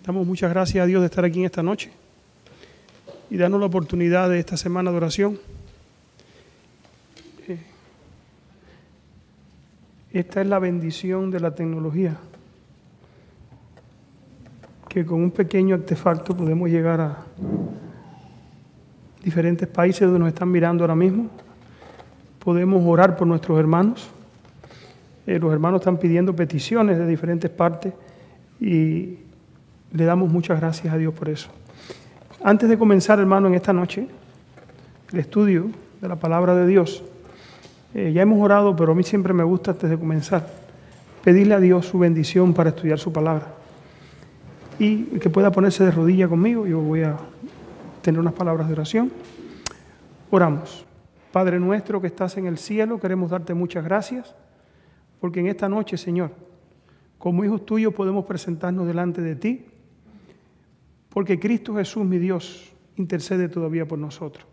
Damos muchas gracias a Dios de estar aquí en esta noche y darnos la oportunidad de esta semana de oración. Esta es la bendición de la tecnología, que con un pequeño artefacto podemos llegar a diferentes países donde nos están mirando ahora mismo. Podemos orar por nuestros hermanos. Los hermanos están pidiendo peticiones de diferentes partes y le damos muchas gracias a Dios por eso. Antes de comenzar, hermano, en esta noche, el estudio de la palabra de Dios, ya hemos orado, pero a mí siempre me gusta, antes de comenzar, pedirle a Dios su bendición para estudiar su palabra. Y que pueda ponerse de rodilla conmigo, yo voy a tener unas palabras de oración. Oramos. Padre nuestro que estás en el cielo, queremos darte muchas gracias, porque en esta noche, Señor, como hijos tuyos podemos presentarnos delante de ti, porque Cristo Jesús, mi Dios, intercede todavía por nosotros.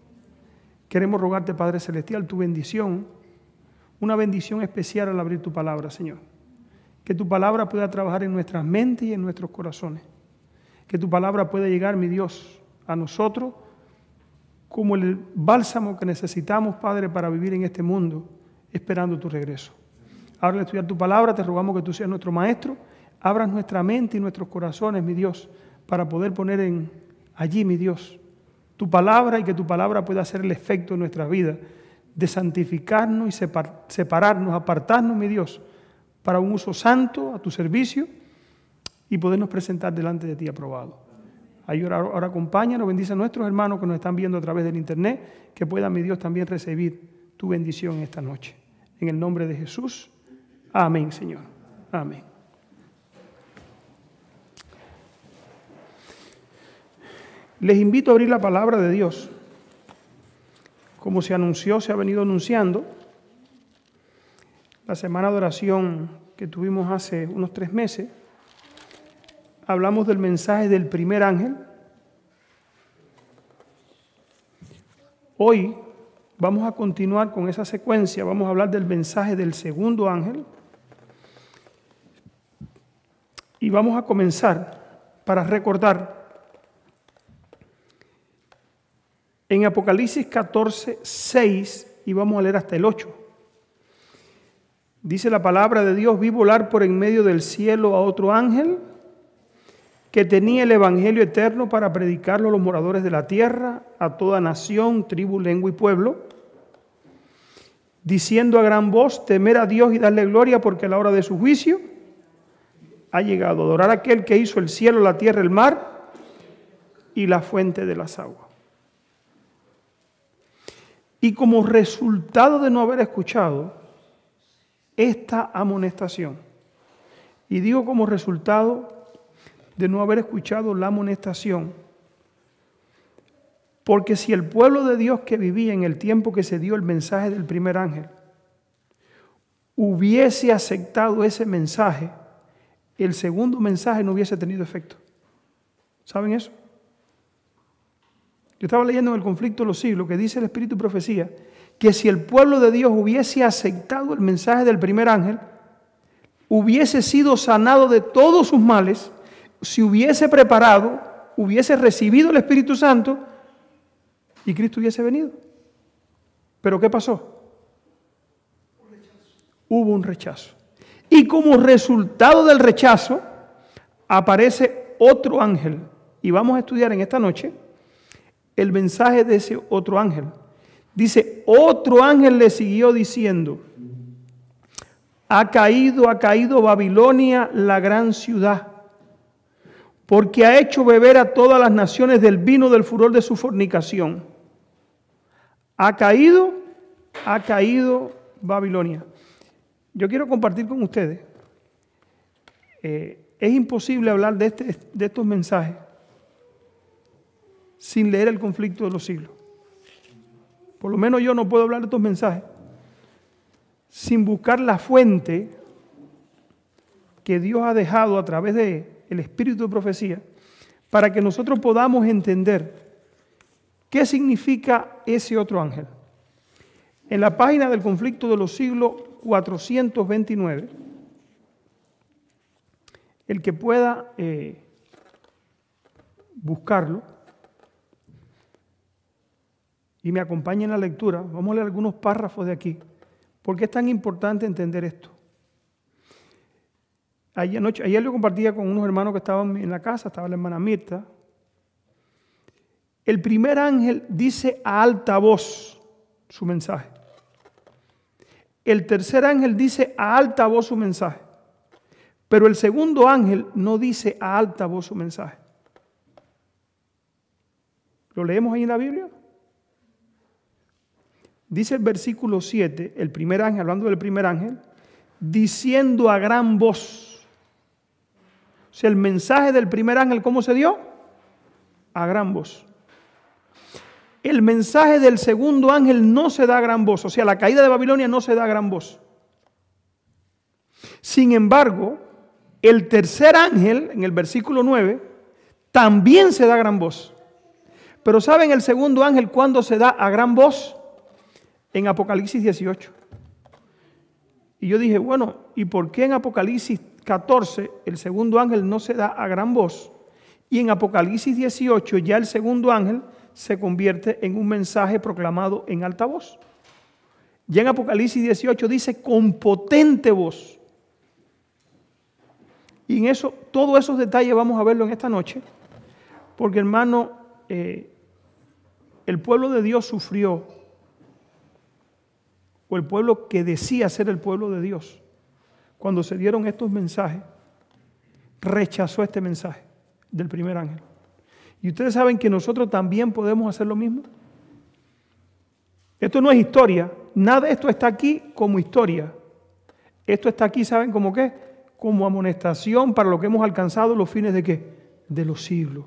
Queremos rogarte, Padre Celestial, tu bendición, una bendición especial al abrir tu palabra, Señor. Que tu palabra pueda trabajar en nuestras mentes y en nuestros corazones. Que tu palabra pueda llegar, mi Dios, a nosotros como el bálsamo que necesitamos, Padre, para vivir en este mundo, esperando tu regreso. Ahora, al estudiar tu palabra, te rogamos que tú seas nuestro maestro, abras nuestra mente y nuestros corazones, mi Dios, para poder poner allí, mi Dios, tu palabra y que tu palabra pueda hacer el efecto en nuestras vidas, de santificarnos y separarnos, apartarnos, mi Dios, para un uso santo a tu servicio y podernos presentar delante de ti aprobado. Ahora acompáñanos, bendice a nuestros hermanos que nos están viendo a través del internet, que puedan, mi Dios, también recibir tu bendición esta noche. En el nombre de Jesús. Amén, Señor. Amén. Les invito a abrir la palabra de Dios. Como se anunció, se ha venido anunciando, la semana de oración que tuvimos hace unos 3 meses, hablamos del mensaje del primer ángel. Hoy vamos a continuar con esa secuencia, vamos a hablar del mensaje del segundo ángel. Y vamos a comenzar para recordar en Apocalipsis 14, 6, y vamos a leer hasta el 8. Dice la palabra de Dios: vi volar por en medio del cielo a otro ángel que tenía el evangelio eterno para predicarlo a los moradores de la tierra, a toda nación, tribu, lengua y pueblo, diciendo a gran voz: temer a Dios y darle gloria, porque la hora de su juicio ha llegado. Adorar a aquel que hizo el cielo, la tierra, el mar y la fuente de las aguas. Y como resultado de no haber escuchado esta amonestación, y digo como resultado de no haber escuchado la amonestación, porque si el pueblo de Dios que vivía en el tiempo que se dio el mensaje del primer ángel hubiese aceptado ese mensaje, el segundo mensaje no hubiese tenido efecto. ¿Saben eso? Yo estaba leyendo en el Conflicto de los Siglos que dice el Espíritu y Profecía que si el pueblo de Dios hubiese aceptado el mensaje del primer ángel, hubiese sido sanado de todos sus males, si hubiese preparado, hubiese recibido el Espíritu Santo y Cristo hubiese venido. ¿Pero qué pasó? Hubo un rechazo. Y como resultado del rechazo aparece otro ángel. Y vamos a estudiar en esta noche el mensaje de ese otro ángel. Dice: otro ángel le siguió diciendo: ha caído Babilonia, la gran ciudad, porque ha hecho beber a todas las naciones del vino del furor de su fornicación. Ha caído Babilonia. Yo quiero compartir con ustedes, es imposible hablar de estos mensajes sin leer el Conflicto de los Siglos. Por lo menos yo no puedo hablar de estos mensajes sin buscar la fuente que Dios ha dejado a través del Espíritu de Profecía, para que nosotros podamos entender qué significa ese otro ángel. En la página del Conflicto de los Siglos 429, el que pueda buscarlo y me acompañe en la lectura. Vamos a leer algunos párrafos de aquí. ¿Por qué es tan importante entender esto? Ayer lo compartía con unos hermanos que estaban en la casa, estaba la hermana Mirta. El primer ángel dice a alta voz su mensaje. El tercer ángel dice a alta voz su mensaje. Pero el segundo ángel no dice a alta voz su mensaje. ¿Lo leemos ahí en la Biblia? Dice el versículo 7, el primer ángel, hablando del primer ángel, diciendo a gran voz. O sea, el mensaje del primer ángel, ¿cómo se dio? A gran voz. El mensaje del segundo ángel no se da a gran voz. O sea, la caída de Babilonia no se da a gran voz. Sin embargo, el tercer ángel, en el versículo 9, también se da a gran voz. Pero ¿saben el segundo ángel cuándo se da a gran voz? En Apocalipsis 18. Y yo dije, bueno, ¿y por qué en Apocalipsis 14 el segundo ángel no se da a gran voz? Y en Apocalipsis 18 ya el segundo ángel se convierte en un mensaje proclamado en alta voz. Ya en Apocalipsis 18 dice con potente voz. Y en eso, todos esos detalles vamos a verlo en esta noche, porque hermano, el pueblo de Dios sufrió, o el pueblo que decía ser el pueblo de Dios, cuando se dieron estos mensajes, rechazó este mensaje del primer ángel. Y ustedes saben que nosotros también podemos hacer lo mismo. Esto no es historia, nada de esto está aquí como historia. Esto está aquí, ¿saben cómo qué? Como amonestación para lo que hemos alcanzado los fines de ¿qué? De los siglos.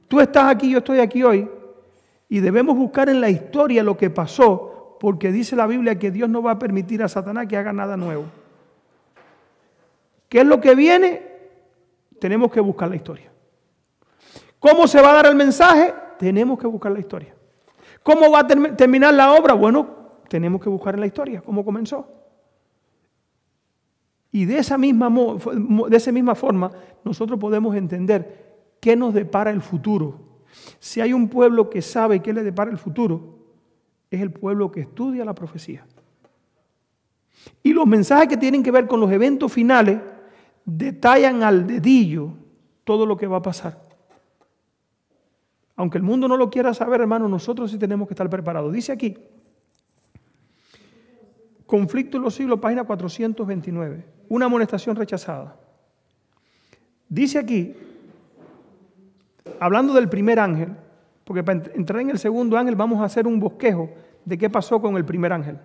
Tú estás aquí, yo estoy aquí hoy, y debemos buscar en la historia lo que pasó, porque dice la Biblia que Dios no va a permitir a Satanás que haga nada nuevo. ¿Qué es lo que viene? Tenemos que buscar la historia. ¿Cómo se va a dar el mensaje? Tenemos que buscar la historia. ¿Cómo va a terminar la obra? Bueno, tenemos que buscar en la historia cómo comenzó. Y de esa misma forma nosotros podemos entender qué nos depara el futuro. Si hay un pueblo que sabe qué le depara el futuro, es el pueblo que estudia la profecía. Y los mensajes que tienen que ver con los eventos finales detallan al dedillo todo lo que va a pasar. Aunque el mundo no lo quiera saber, hermano, nosotros sí tenemos que estar preparados. Dice aquí, Conflicto en los siglos, página 429, una amonestación rechazada. Dice aquí, hablando del primer ángel, porque para entrar en el segundo ángel vamos a hacer un bosquejo de qué pasó con el primer ángel.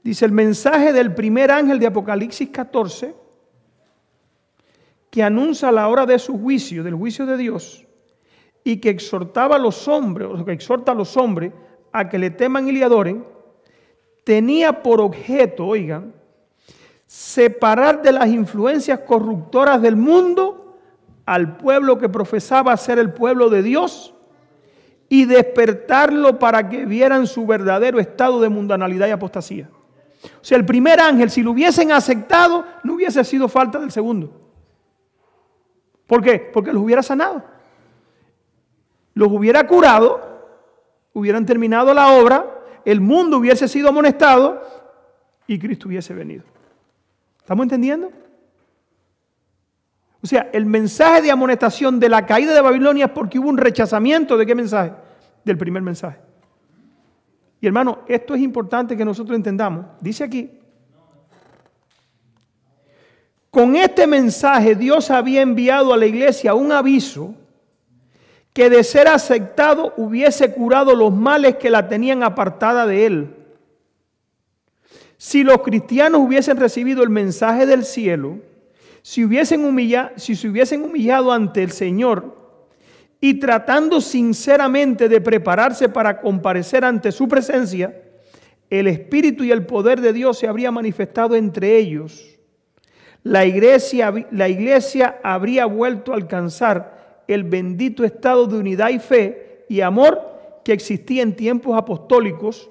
Dice el mensaje del primer ángel de Apocalipsis 14, que anuncia la hora de su juicio, del juicio de Dios, y que exhortaba a los hombres, o que exhorta a los hombres a que le teman y le adoren, tenía por objeto, oigan, separar de las influencias corruptoras del mundo al pueblo que profesaba ser el pueblo de Dios y despertarlo para que vieran su verdadero estado de mundanalidad y apostasía. O sea, el primer ángel, si lo hubiesen aceptado, no hubiese sido falta del segundo. ¿Por qué? Porque los hubiera sanado, los hubiera curado, hubieran terminado la obra, el mundo hubiese sido amonestado y Cristo hubiese venido. ¿Estamos entendiendo? O sea, el mensaje de amonestación de la caída de Babilonia es porque hubo un rechazamiento ¿de qué mensaje? Del primer mensaje. Y hermano, esto es importante que nosotros entendamos. Dice aquí, con este mensaje Dios había enviado a la iglesia un aviso que de ser aceptado hubiese curado los males que la tenían apartada de él. Si los cristianos hubiesen recibido el mensaje del cielo, si se hubiesen humillado ante el Señor y tratando sinceramente de prepararse para comparecer ante su presencia, el Espíritu y el poder de Dios se habría manifestado entre ellos. La iglesia habría vuelto a alcanzar el bendito estado de unidad y fe y amor que existía en tiempos apostólicos,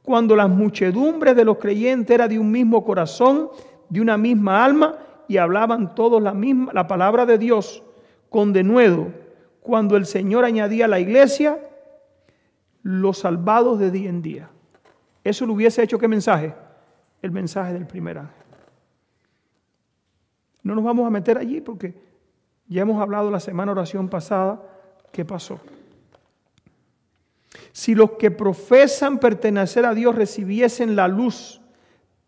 cuando las muchedumbres de los creyentes eran de un mismo corazón, de una misma alma, y hablaban todos la palabra de Dios con denuedo, cuando el Señor añadía a la iglesia los salvados de día en día. Eso le hubiese hecho, ¿qué mensaje? El mensaje del primer ángel. No nos vamos a meter allí porque ya hemos hablado la semana oración pasada qué pasó. Si los que profesan pertenecer a Dios recibiesen la luz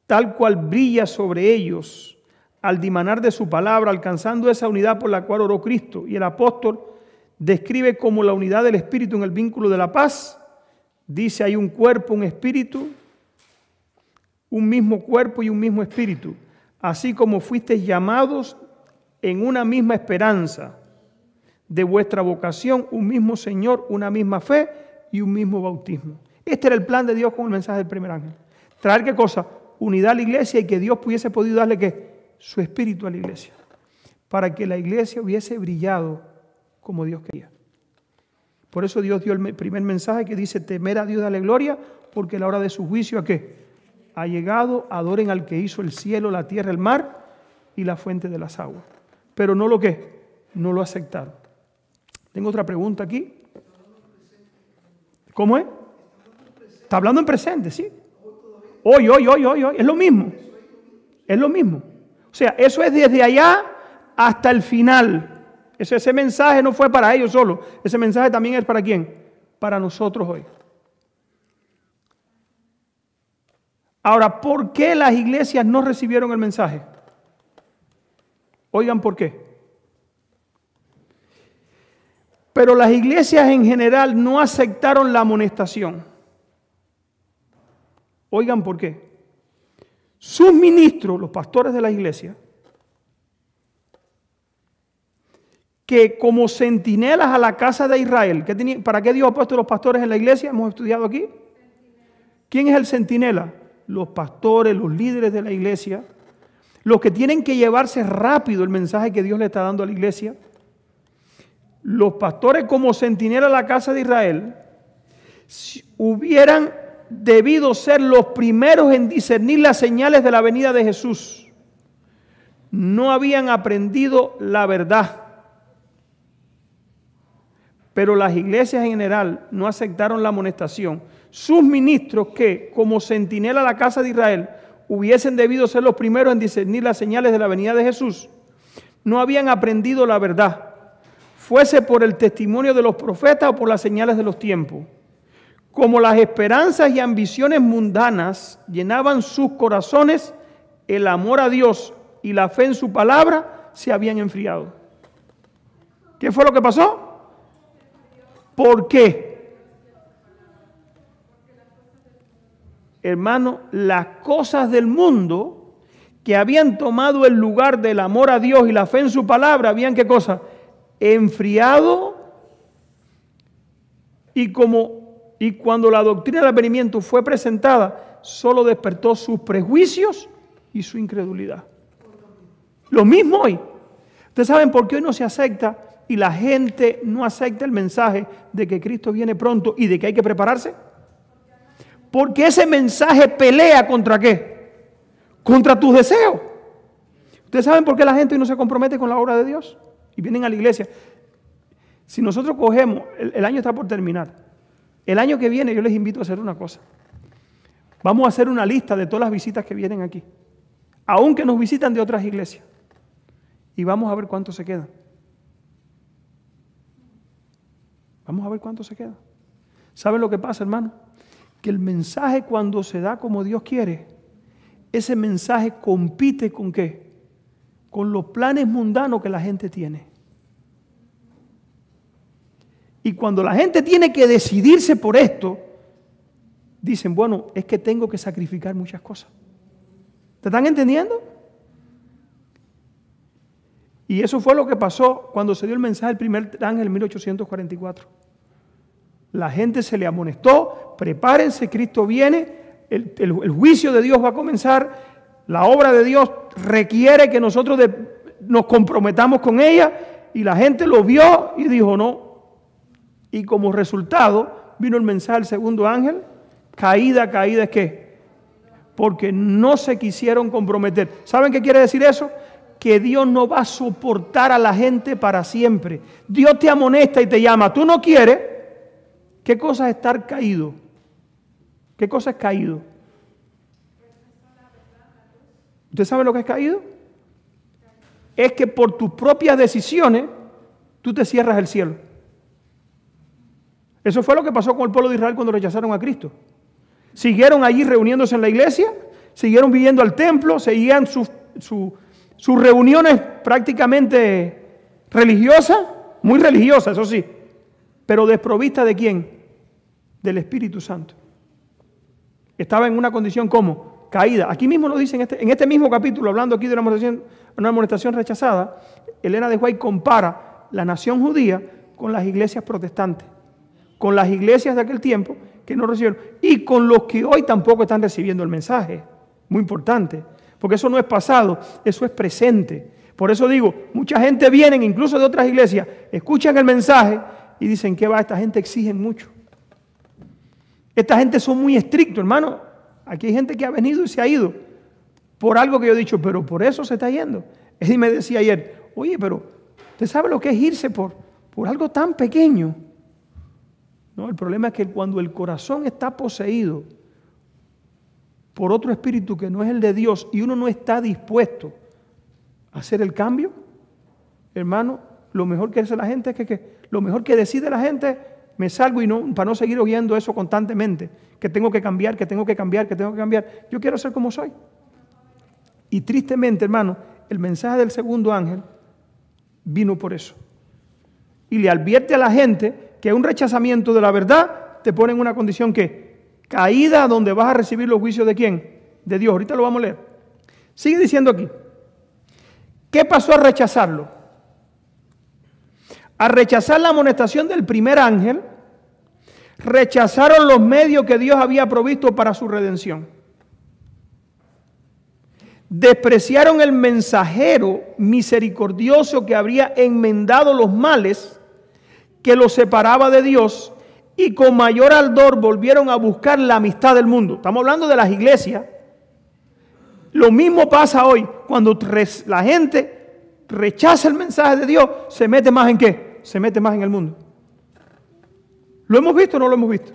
tal cual brilla sobre ellos al dimanar de su palabra, alcanzando esa unidad por la cual oró Cristo, y el apóstol describe como la unidad del Espíritu en el vínculo de la paz, dice hay un cuerpo, un espíritu, un mismo cuerpo y un mismo espíritu, así como fuisteis llamados en una misma esperanza de vuestra vocación, un mismo Señor, una misma fe y un mismo bautismo. Este era el plan de Dios con el mensaje del primer ángel. Traer ¿qué cosa? Unidad a la iglesia y que Dios pudiese podido darle ¿qué? Su espíritu a la iglesia. Para que la iglesia hubiese brillado como Dios quería. Por eso Dios dio el primer mensaje que dice, temer a Dios, dale gloria, porque la hora de su juicio ¿a qué? Ha llegado, adoren al que hizo el cielo, la tierra, el mar y la fuente de las aguas. Pero no lo ¿qué? No lo aceptaron. Tengo otra pregunta aquí. ¿Cómo es? Está hablando en presente, ¿sí? Hoy. Es lo mismo. Es lo mismo. O sea, eso es desde allá hasta el final. Ese mensaje no fue para ellos solo. Ese mensaje también es para ¿quién? Para nosotros hoy. Ahora, ¿por qué las iglesias no recibieron el mensaje? Oigan, ¿por qué? Pero las iglesias en general no aceptaron la amonestación. Oigan, ¿por qué? Sus ministros, los pastores de la iglesia, que como centinelas a la casa de Israel, ¿para qué Dios ha puesto los pastores en la iglesia? Hemos estudiado aquí. ¿Quién es el centinela? Los pastores, los líderes de la iglesia, los que tienen que llevarse rápido el mensaje que Dios le está dando a la iglesia. Los pastores como centinela a la casa de Israel hubieran debido ser los primeros en discernir las señales de la venida de Jesús. No habían aprendido la verdad. Pero las iglesias en general no aceptaron la amonestación. Sus ministros que, como centinela a la casa de Israel, hubiesen debido ser los primeros en discernir las señales de la venida de Jesús, no habían aprendido la verdad, fuese por el testimonio de los profetas o por las señales de los tiempos. Como las esperanzas y ambiciones mundanas llenaban sus corazones, el amor a Dios y la fe en su palabra se habían enfriado. ¿Qué fue lo que pasó? ¿Por qué? Hermano, las cosas del mundo que habían tomado el lugar del amor a Dios y la fe en su palabra, habían ¿qué cosa? Enfriado, y cuando la doctrina del advenimiento fue presentada, solo despertó sus prejuicios y su incredulidad. Lo mismo hoy. ¿Ustedes saben por qué hoy no se acepta y la gente no acepta el mensaje de que Cristo viene pronto y de que hay que prepararse? Porque ese mensaje pelea ¿contra qué? Contra tus deseos. ¿Ustedes saben por qué la gente hoy no se compromete con la obra de Dios? Y vienen a la iglesia. Si nosotros cogemos, el año está por terminar. El año que viene yo les invito a hacer una cosa. Vamos a hacer una lista de todas las visitas que vienen aquí. Aunque nos visitan de otras iglesias. Y vamos a ver cuántos se quedan. Vamos a ver cuántos se quedan. ¿Saben lo que pasa, hermano? Que el mensaje cuando se da como Dios quiere, ese mensaje compite ¿con qué? Con los planes mundanos que la gente tiene. Y cuando la gente tiene que decidirse por esto, dicen, bueno, es que tengo que sacrificar muchas cosas. ¿Te están entendiendo? Y eso fue lo que pasó cuando se dio el mensaje del primer ángel en 1844. La gente se le amonestó, prepárense, Cristo viene, el juicio de Dios va a comenzar, la obra de Dios requiere que nosotros nos comprometamos con ella, y la gente lo vio y dijo no. Y como resultado vino el mensaje del segundo ángel, caída es ¿qué? Porque no se quisieron comprometer. ¿Saben qué quiere decir eso? que Dios no va a soportar a la gente para siempre. Dios te amonesta y te llama. Tú no quieres. ¿Qué cosa es estar caído? ¿Qué cosa es caído? ¿Usted sabe lo que es caído? Es que por tus propias decisiones tú te cierras el cielo. Eso fue lo que pasó con el pueblo de Israel cuando rechazaron a Cristo. Siguieron allí reuniéndose en la iglesia, siguieron viviendo al templo, seguían sus reuniones prácticamente religiosas, muy religiosas, eso sí, pero desprovistas ¿de quién? Del Espíritu Santo. Estaba en una condición como caída. Aquí mismo lo dice en este mismo capítulo, hablando aquí de una amonestación rechazada, Elena de White compara la nación judía con las iglesias protestantes, con las iglesias de aquel tiempo que no recibieron y con los que hoy tampoco están recibiendo el mensaje. Muy importante, porque eso no es pasado, eso es presente. Por eso digo, mucha gente viene, incluso de otras iglesias, escuchan el mensaje y dicen, ¿qué va? Esta gente exige mucho. Esta gente son muy estrictos, hermano. Aquí hay gente que ha venido y se ha ido por algo que yo he dicho, pero por eso se está yendo. Él me decía ayer, oye, pero ¿usted sabe lo que es irse por algo tan pequeño? No, el problema es que cuando el corazón está poseído por otro espíritu que no es el de Dios y uno no está dispuesto a hacer el cambio, hermano, lo mejor que hace la gente es lo mejor que decide la gente, me salgo y no, para no seguir oyendo eso constantemente, que tengo que cambiar, que tengo que cambiar, que tengo que cambiar. Yo quiero ser como soy. Y tristemente, hermano, el mensaje del segundo ángel vino por eso. Y le advierte a la gente que un rechazamiento de la verdad te pone en una condición que caída donde vas a recibir los juicios ¿de quién? De Dios. Ahorita lo vamos a leer. Sigue diciendo aquí. ¿Qué pasó al rechazarlo? Al rechazar la amonestación del primer ángel, rechazaron los medios que Dios había provisto para su redención. Despreciaron el mensajero misericordioso que habría enmendado los males que los separaba de Dios y con mayor ardor volvieron a buscar la amistad del mundo. Estamos hablando de las iglesias. Lo mismo pasa hoy. Cuando la gente rechaza el mensaje de Dios, ¿se mete más en qué? Se mete más en el mundo. ¿Lo hemos visto o no lo hemos visto?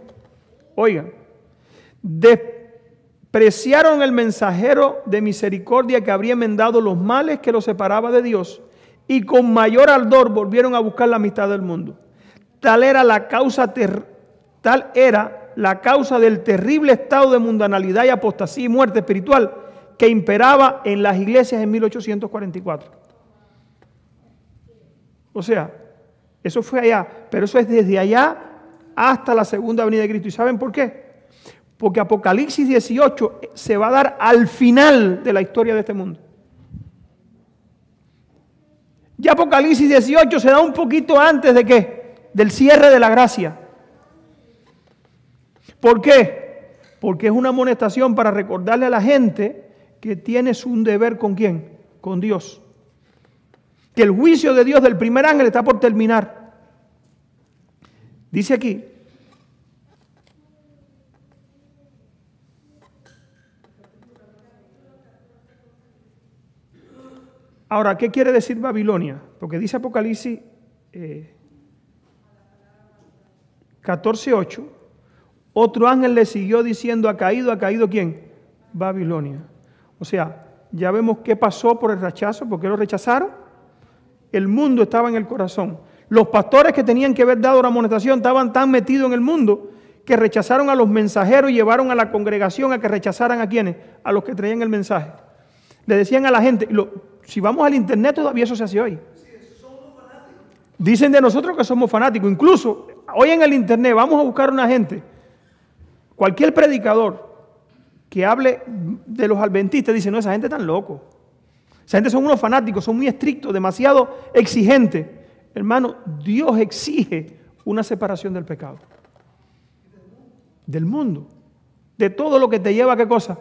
Oigan, despreciaron el mensajero de misericordia que habría enmendado los males que los separaba de Dios y con mayor ardor volvieron a buscar la amistad del mundo. Tal era la causa del terrible estado de mundanalidad y apostasía y muerte espiritual que imperaba en las iglesias en 1844. O sea, eso fue allá, pero eso es desde allá hasta la segunda venida de Cristo. ¿Y saben por qué? Porque Apocalipsis 18 se va a dar al final de la historia de este mundo. Ya Apocalipsis 18 se da un poquito antes de ¿qué? Del cierre de la gracia. ¿Por qué? Porque es una amonestación para recordarle a la gente que tienes un deber ¿con quién? Con Dios. Que el juicio de Dios del primer ángel está por terminar. Dice aquí, ahora, ¿qué quiere decir Babilonia? Porque dice Apocalipsis 14:8, otro ángel le siguió diciendo, ¿ha caído quién? Babilonia. O sea, ya vemos qué pasó por el rechazo, por qué lo rechazaron. El mundo estaba en el corazón. Los pastores que tenían que haber dado la amonestación estaban tan metidos en el mundo que rechazaron a los mensajeros y llevaron a la congregación a que rechazaran a quienes, a los que traían el mensaje. Le decían a la gente, si vamos al internet todavía eso se hace hoy. Dicen de nosotros que somos fanáticos. Incluso hoy en el internet vamos a buscar una gente, cualquier predicador que hable de los adventistas dice, no, esa gente es tan loco. Esa gente son unos fanáticos, son muy estrictos, demasiado exigentes. Hermano, Dios exige una separación del pecado. Del mundo. De todo lo que te lleva a qué cosa.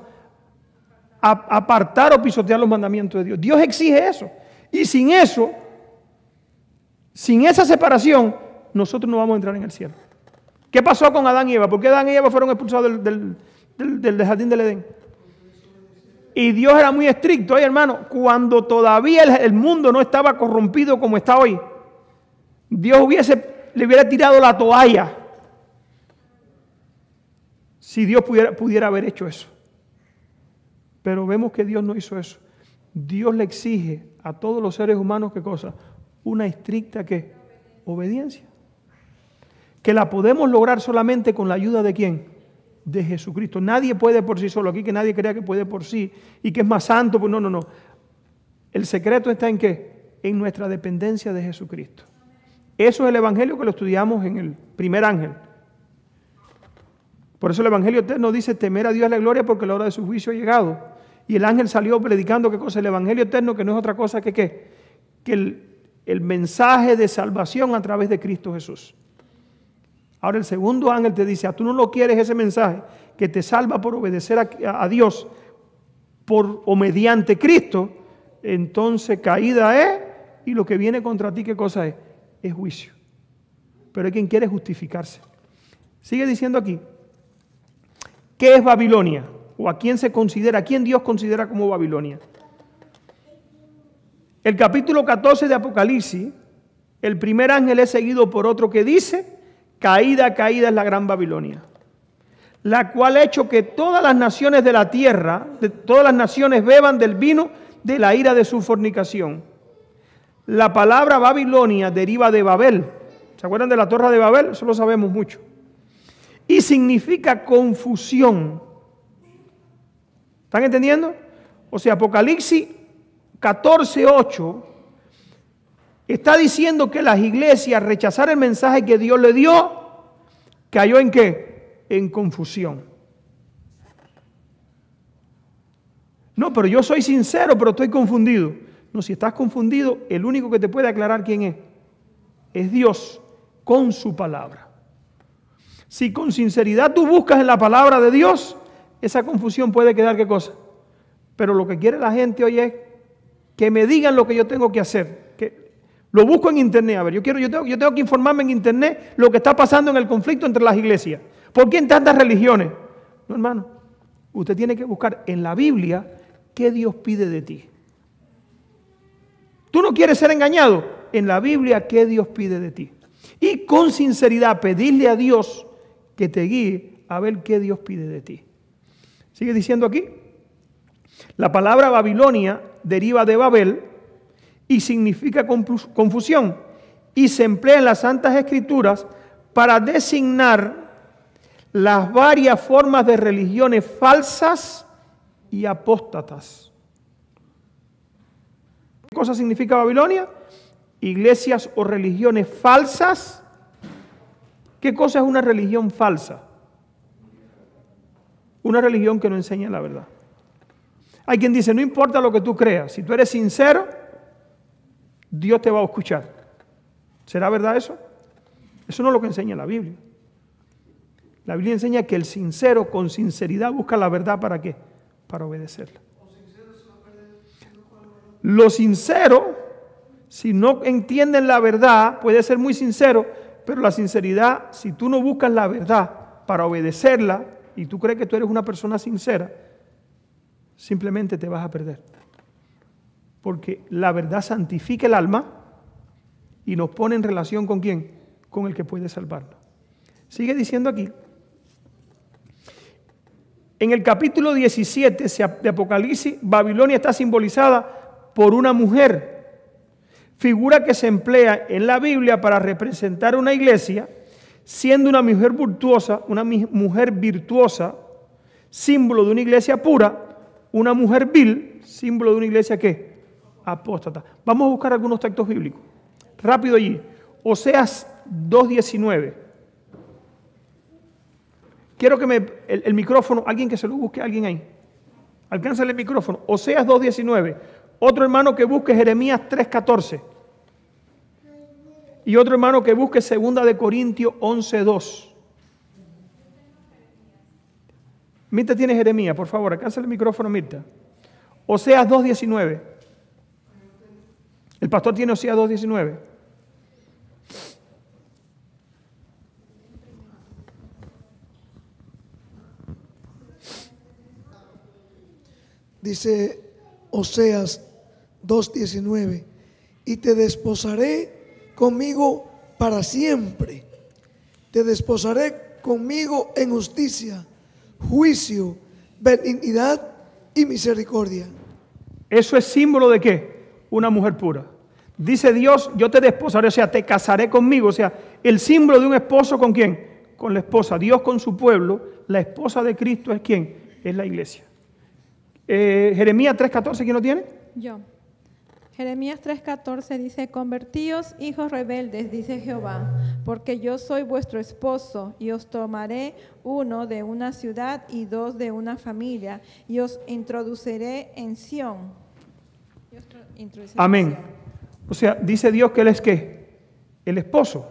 A apartar o pisotear los mandamientos de Dios. Dios exige eso. Y sin eso, sin esa separación, nosotros no vamos a entrar en el cielo. ¿Qué pasó con Adán y Eva? ¿Por qué Adán y Eva fueron expulsados del jardín del Edén? Y Dios era muy estricto. Oye, hermano, cuando todavía el mundo no estaba corrompido como está hoy, Dios le hubiera tirado la toalla si Dios pudiera haber hecho eso. Pero vemos que Dios no hizo eso. Dios le exige a todos los seres humanos, ¿qué cosa? Una estricta, ¿qué? Obediencia. Que la podemos lograr solamente con la ayuda ¿de quién? De Jesucristo. Nadie puede por sí solo. Aquí que nadie crea que puede por sí y que es más santo. Pues no. El secreto está en ¿qué? En nuestra dependencia de Jesucristo. Eso es el evangelio que lo estudiamos en el primer ángel. Por eso el evangelio eterno dice: temer a Dios es la gloria, porque la hora de su juicio ha llegado. Y el ángel salió predicando ¿qué cosa? El evangelio eterno, que no es otra cosa que ¿qué? Que el mensaje de salvación a través de Cristo Jesús. Ahora el segundo ángel te dice: tú no lo quieres ese mensaje que te salva por obedecer a Dios o mediante Cristo. Entonces caída es, y lo que viene contra ti, ¿qué cosa es? Es juicio. Pero hay quien quiere justificarse. Sigue diciendo aquí: ¿qué es Babilonia? ¿O a quién Dios considera como Babilonia? El capítulo 14 de Apocalipsis, el primer ángel es seguido por otro que dice: caída, caída es la gran Babilonia, la cual ha hecho que todas las naciones de la tierra, todas las naciones beban del vino de la ira de su fornicación. La palabra Babilonia deriva de Babel. ¿Se acuerdan de la Torre de Babel? Eso lo sabemos mucho. Y significa confusión. ¿Están entendiendo? O sea, Apocalipsis 14:8 está diciendo que las iglesias, rechazar el mensaje que Dios le dio, cayó ¿en qué? En confusión. No, pero yo soy sincero, pero estoy confundido. No, si estás confundido, el único que te puede aclarar quién es Dios con su palabra. Si con sinceridad tú buscas en la palabra de Dios, esa confusión puede quedar ¿qué cosa? Pero lo que quiere la gente hoy es que me digan lo que yo tengo que hacer. Lo busco en internet. A ver, yo tengo que informarme en internet lo que está pasando en el conflicto entre las iglesias. ¿Por qué en tantas religiones? No, hermano. Usted tiene que buscar en la Biblia qué Dios pide de ti. ¿Tú no quieres ser engañado? En la Biblia, ¿qué Dios pide de ti? Y con sinceridad pedirle a Dios que te guíe a ver qué Dios pide de ti. Sigue diciendo aquí: la palabra Babilonia deriva de Babel y significa confusión, y se emplea en las Santas Escrituras para designar las varias formas de religiones falsas y apóstatas. ¿Qué cosa significa Babilonia? Iglesias o religiones falsas. ¿Qué cosa es una religión falsa? Una religión que no enseña la verdad. Hay quien dice: no importa lo que tú creas, si tú eres sincero, Dios te va a escuchar. ¿Será verdad eso? Eso no es lo que enseña la Biblia. La Biblia enseña que el sincero con sinceridad busca la verdad. ¿Para qué? Para obedecerla. Los sinceros, si no entienden la verdad, puede ser muy sincero, pero la sinceridad, si tú no buscas la verdad para obedecerla y tú crees que tú eres una persona sincera, simplemente te vas a perder. Porque la verdad santifica el alma y nos pone en relación ¿con quién? Con el que puede salvarnos. Sigue diciendo aquí: en el capítulo 17 de Apocalipsis, Babilonia está simbolizada por una mujer, figura que se emplea en la Biblia para representar una iglesia, siendo una mujer virtuosa, símbolo de una iglesia pura, una mujer vil, símbolo de una iglesia ¿qué? Apóstata. Vamos a buscar algunos textos bíblicos. Rápido allí. Oseas 2:19. Quiero que el micrófono, alguien que se lo busque, alguien ahí. Alcánzale el micrófono. Oseas 2:19. Otro hermano que busque Jeremías 3:14. Y otro hermano que busque 2 de Corintios 11:2. Mirta tiene Jeremías, por favor, alcánzale el micrófono, Mirta. Oseas 2:19. El pastor tiene Oseas 2:19. Dice Oseas 2:19, y te desposaré conmigo para siempre. Te desposaré conmigo en justicia, juicio, benignidad y misericordia. ¿Eso es símbolo de qué? Una mujer pura. Dice Dios, yo te desposaré, o sea, te casaré conmigo. O sea, el símbolo de un esposo, ¿con quién? Con la esposa. Dios con su pueblo. La esposa de Cristo es ¿quién? Es la iglesia. Jeremías 3:14, ¿quién lo tiene? Yo. Jeremías 3:14 dice, convertíos, hijos rebeldes, dice Jehová, porque yo soy vuestro esposo, y os tomaré uno de una ciudad y dos de una familia, y os introduciré en Sión. Amén. O sea, dice Dios que Él es ¿qué? El esposo.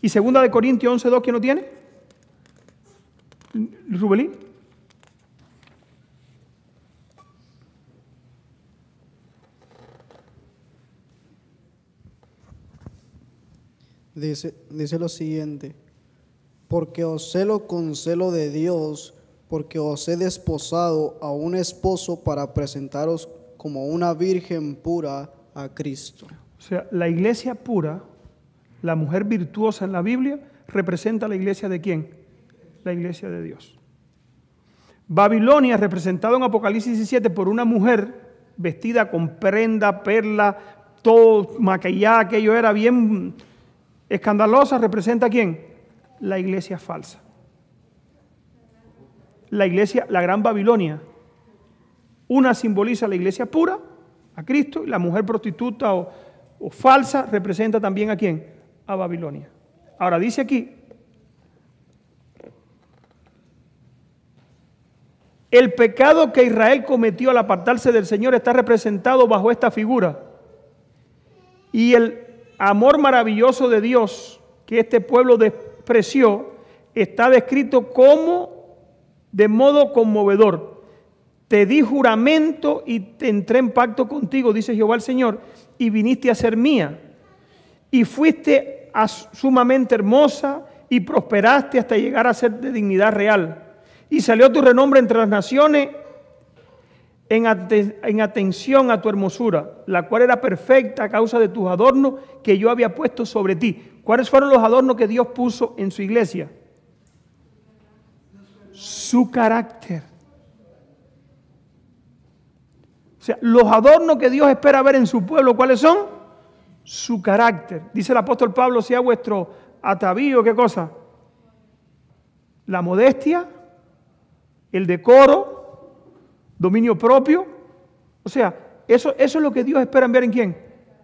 Y 2 de Corintios 11:2, ¿quién lo tiene? Rubelín. Dice lo siguiente, porque os celo con celo de Dios, porque os he desposado a un esposo para presentaros como una virgen pura a Cristo. O sea, la iglesia pura, la mujer virtuosa en la Biblia, representa a la iglesia de ¿quién? La iglesia de Dios. Babilonia, representado en Apocalipsis 17 por una mujer vestida con prenda, perla, todo maquillada, aquello era bien escandalosa, representa ¿a quién? La iglesia falsa. La iglesia, la gran Babilonia. Una simboliza la iglesia pura, a Cristo, y la mujer prostituta o falsa representa también ¿a quién? A Babilonia. Ahora dice aquí, el pecado que Israel cometió al apartarse del Señor está representado bajo esta figura. Y el amor maravilloso de Dios que este pueblo despreció está descrito como de modo conmovedor. Te di juramento y te entré en pacto contigo, dice Jehová el Señor, y viniste a ser mía. Y fuiste sumamente hermosa y prosperaste hasta llegar a ser de dignidad real. Y salió tu renombre entre las naciones en atención a tu hermosura, la cual era perfecta a causa de tus adornos que yo había puesto sobre ti. ¿Cuáles fueron los adornos que Dios puso en su iglesia? Su carácter. O sea, los adornos que Dios espera ver en su pueblo, ¿cuáles son? Su carácter. Dice el apóstol Pablo, sea vuestro atavío, ¿qué cosa? La modestia, el decoro, dominio propio. O sea, eso es lo que Dios espera ver en quién,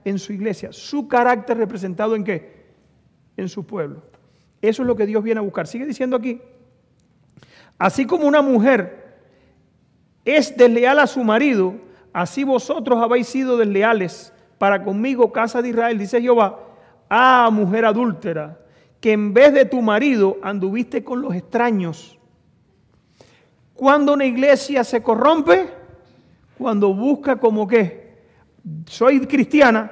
en su iglesia. Su carácter representado en qué, en su pueblo. Eso es lo que Dios viene a buscar. Sigue diciendo aquí, así como una mujer es desleal a su marido, así vosotros habéis sido desleales para conmigo, casa de Israel, dice Jehová. Ah, mujer adúltera, que en vez de tu marido anduviste con los extraños. Cuando una iglesia se corrompe, cuando busca como que soy cristiana,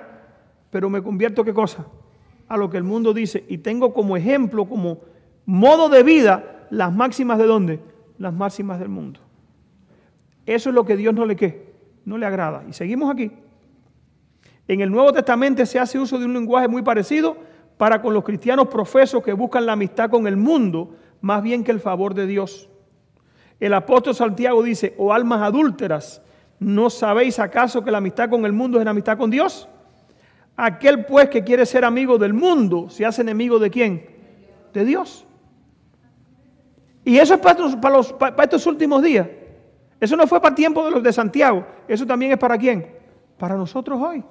pero me convierto ¿qué cosa? A lo que el mundo dice, y tengo como ejemplo, como modo de vida, las máximas de ¿dónde? Las máximas del mundo. Eso es lo que Dios no le agrada. Y seguimos aquí. En el Nuevo Testamento se hace uso de un lenguaje muy parecido para con los cristianos profesos que buscan la amistad con el mundo más bien que el favor de Dios. El apóstol Santiago dice, oh almas adúlteras, ¿no sabéis acaso que la amistad con el mundo es enemistad con Dios? Aquel pues que quiere ser amigo del mundo, ¿se hace enemigo de quién? De Dios. Y eso es para estos últimos días. Eso no fue para el tiempo de los de Santiago. Eso también es para quién? Para nosotros hoy.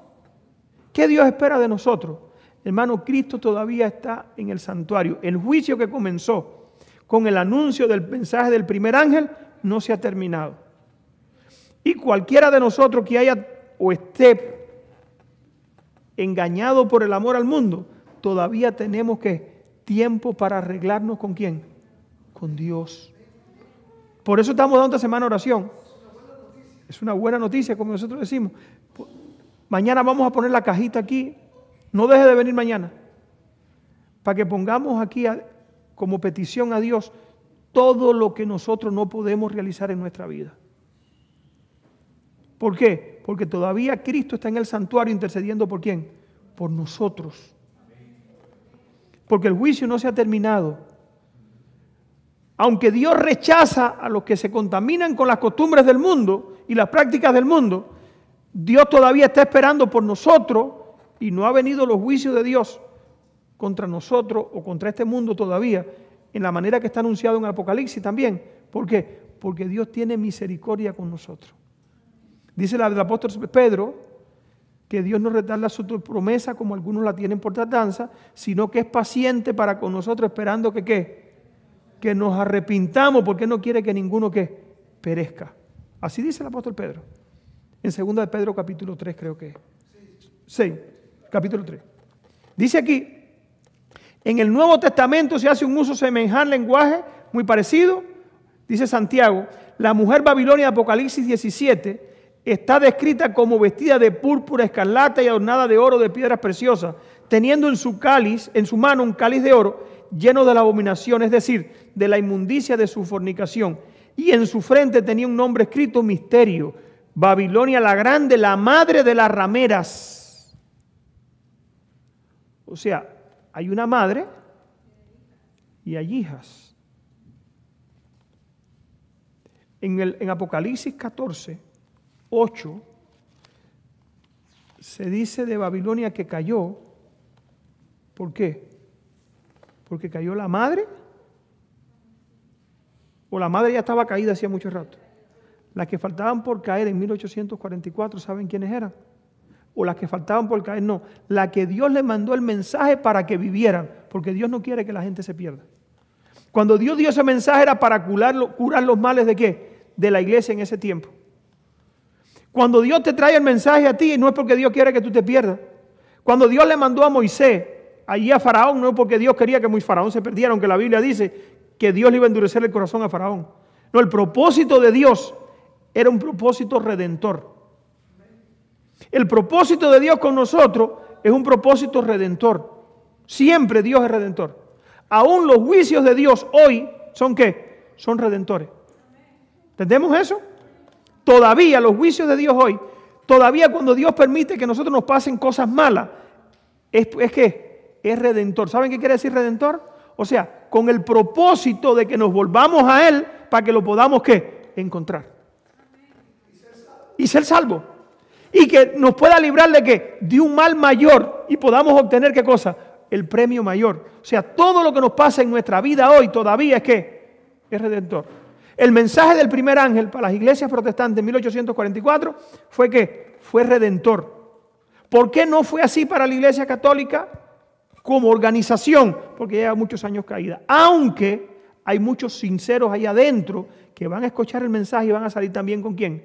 ¿Qué Dios espera de nosotros? Hermano, Cristo todavía está en el santuario. El juicio que comenzó con el anuncio del mensaje del primer ángel no se ha terminado. Y cualquiera de nosotros que haya o esté engañado por el amor al mundo, todavía tenemos tiempo para arreglarnos ¿con quién? Con Dios. Por eso estamos dando esta semana oración. Es una buena noticia, como nosotros decimos. Mañana vamos a poner la cajita aquí. No deje de venir mañana. Para que pongamos aquí como petición a Dios todo lo que nosotros no podemos realizar en nuestra vida. ¿Por qué? Porque todavía Cristo está en el santuario intercediendo ¿por quién? Por nosotros. Porque el juicio no se ha terminado. Aunque Dios rechaza a los que se contaminan con las costumbres del mundo y las prácticas del mundo, Dios todavía está esperando por nosotros y no ha venido los juicios de Dios contra nosotros o contra este mundo todavía, en la manera que está anunciado en Apocalipsis también. ¿Por qué? Porque Dios tiene misericordia con nosotros. Dice el apóstol Pedro que Dios no retarda su promesa como algunos la tienen por tardanza, sino que es paciente para con nosotros, esperando que ¿qué? Que nos arrepintamos, porque no quiere que ninguno ¿qué? Perezca. Así dice el apóstol Pedro. En 2 de Pedro capítulo 3 creo que es. 6, capítulo 3. Dice aquí, en el Nuevo Testamento se hace un uso semejante lenguaje, muy parecido. Dice Santiago, la mujer babilonia de Apocalipsis 17 está descrita como vestida de púrpura escarlata y adornada de oro de piedras preciosas, teniendo en su cáliz, en su mano un cáliz de oro lleno de la abominación, es decir, de la inmundicia de su fornicación. Y en su frente tenía un nombre escrito, misterio, Babilonia la grande, la madre de las rameras. O sea, hay una madre y hay hijas. En Apocalipsis 14, 8, se dice de Babilonia que cayó. ¿Por qué? Porque cayó la madre, o la madre ya estaba caída hacía mucho rato. Las que faltaban por caer en 1844, ¿saben quiénes eran? O las que faltaban por caer, no. La que Dios le mandó el mensaje para que vivieran, porque Dios no quiere que la gente se pierda. Cuando Dios dio ese mensaje era para curar los males ¿de qué? De la iglesia en ese tiempo. Cuando Dios te trae el mensaje a ti, no es porque Dios quiere que tú te pierdas. Cuando Dios le mandó a Moisés allí a Faraón, no es porque Dios quería que Faraón se perdiera, aunque la Biblia dice que Dios le iba a endurecer el corazón a Faraón. No, el propósito de Dios era un propósito redentor. El propósito de Dios con nosotros es un propósito redentor. Siempre Dios es redentor. Aún los juicios de Dios hoy son ¿qué? Son redentores. ¿Entendemos eso? Todavía los juicios de Dios hoy, todavía cuando Dios permite que nosotros nos pasen cosas malas, es que es redentor. ¿Saben qué quiere decir redentor? O sea, con el propósito de que nos volvamos a Él para que lo podamos ¿qué? Encontrar. Y ser salvo. Y que nos pueda librar de ¿qué? De un mal mayor y podamos obtener ¿qué cosa? El premio mayor. O sea, todo lo que nos pasa en nuestra vida hoy todavía es ¿qué? Es redentor. El mensaje del primer ángel para las iglesias protestantes en 1844 fue que fue redentor. ¿Por qué no fue así para la iglesia católica como organización? Porque lleva muchos años caída. Aunque hay muchos sinceros ahí adentro que van a escuchar el mensaje y van a salir también ¿con quién?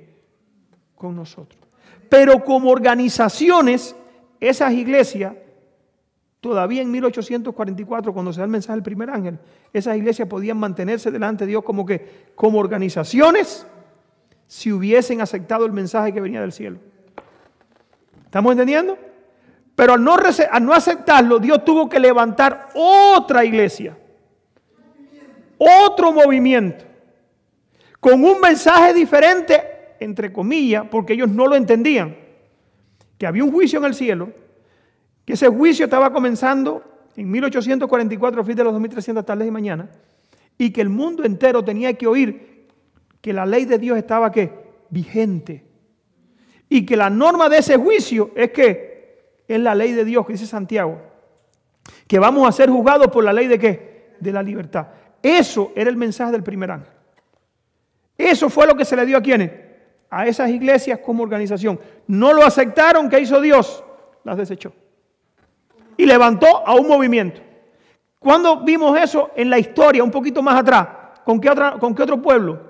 Con nosotros. Pero como organizaciones, esas iglesias, todavía en 1844, cuando se da el mensaje del primer ángel, esas iglesias podían mantenerse delante de Dios como organizaciones si hubiesen aceptado el mensaje que venía del cielo. ¿Estamos entendiendo? Pero al no aceptarlo, Dios tuvo que levantar otra iglesia, otro movimiento, con un mensaje diferente, entre comillas, porque ellos no lo entendían, que había un juicio en el cielo, que ese juicio estaba comenzando en 1844, fin de los 2300 tardes y mañana, y que el mundo entero tenía que oír que la ley de Dios estaba ¿qué? Vigente. Y que la norma de ese juicio es que es la ley de Dios, que dice Santiago, que vamos a ser juzgados por la ley de ¿qué? De la libertad. Eso era el mensaje del primer ángel. Eso fue lo que se le dio a ¿quiénes? A esas iglesias como organización. No lo aceptaron, ¿qué hizo Dios? Las desechó. Y levantó a un movimiento. ¿Cuándo vimos eso en la historia, un poquito más atrás? ¿Con qué otro pueblo?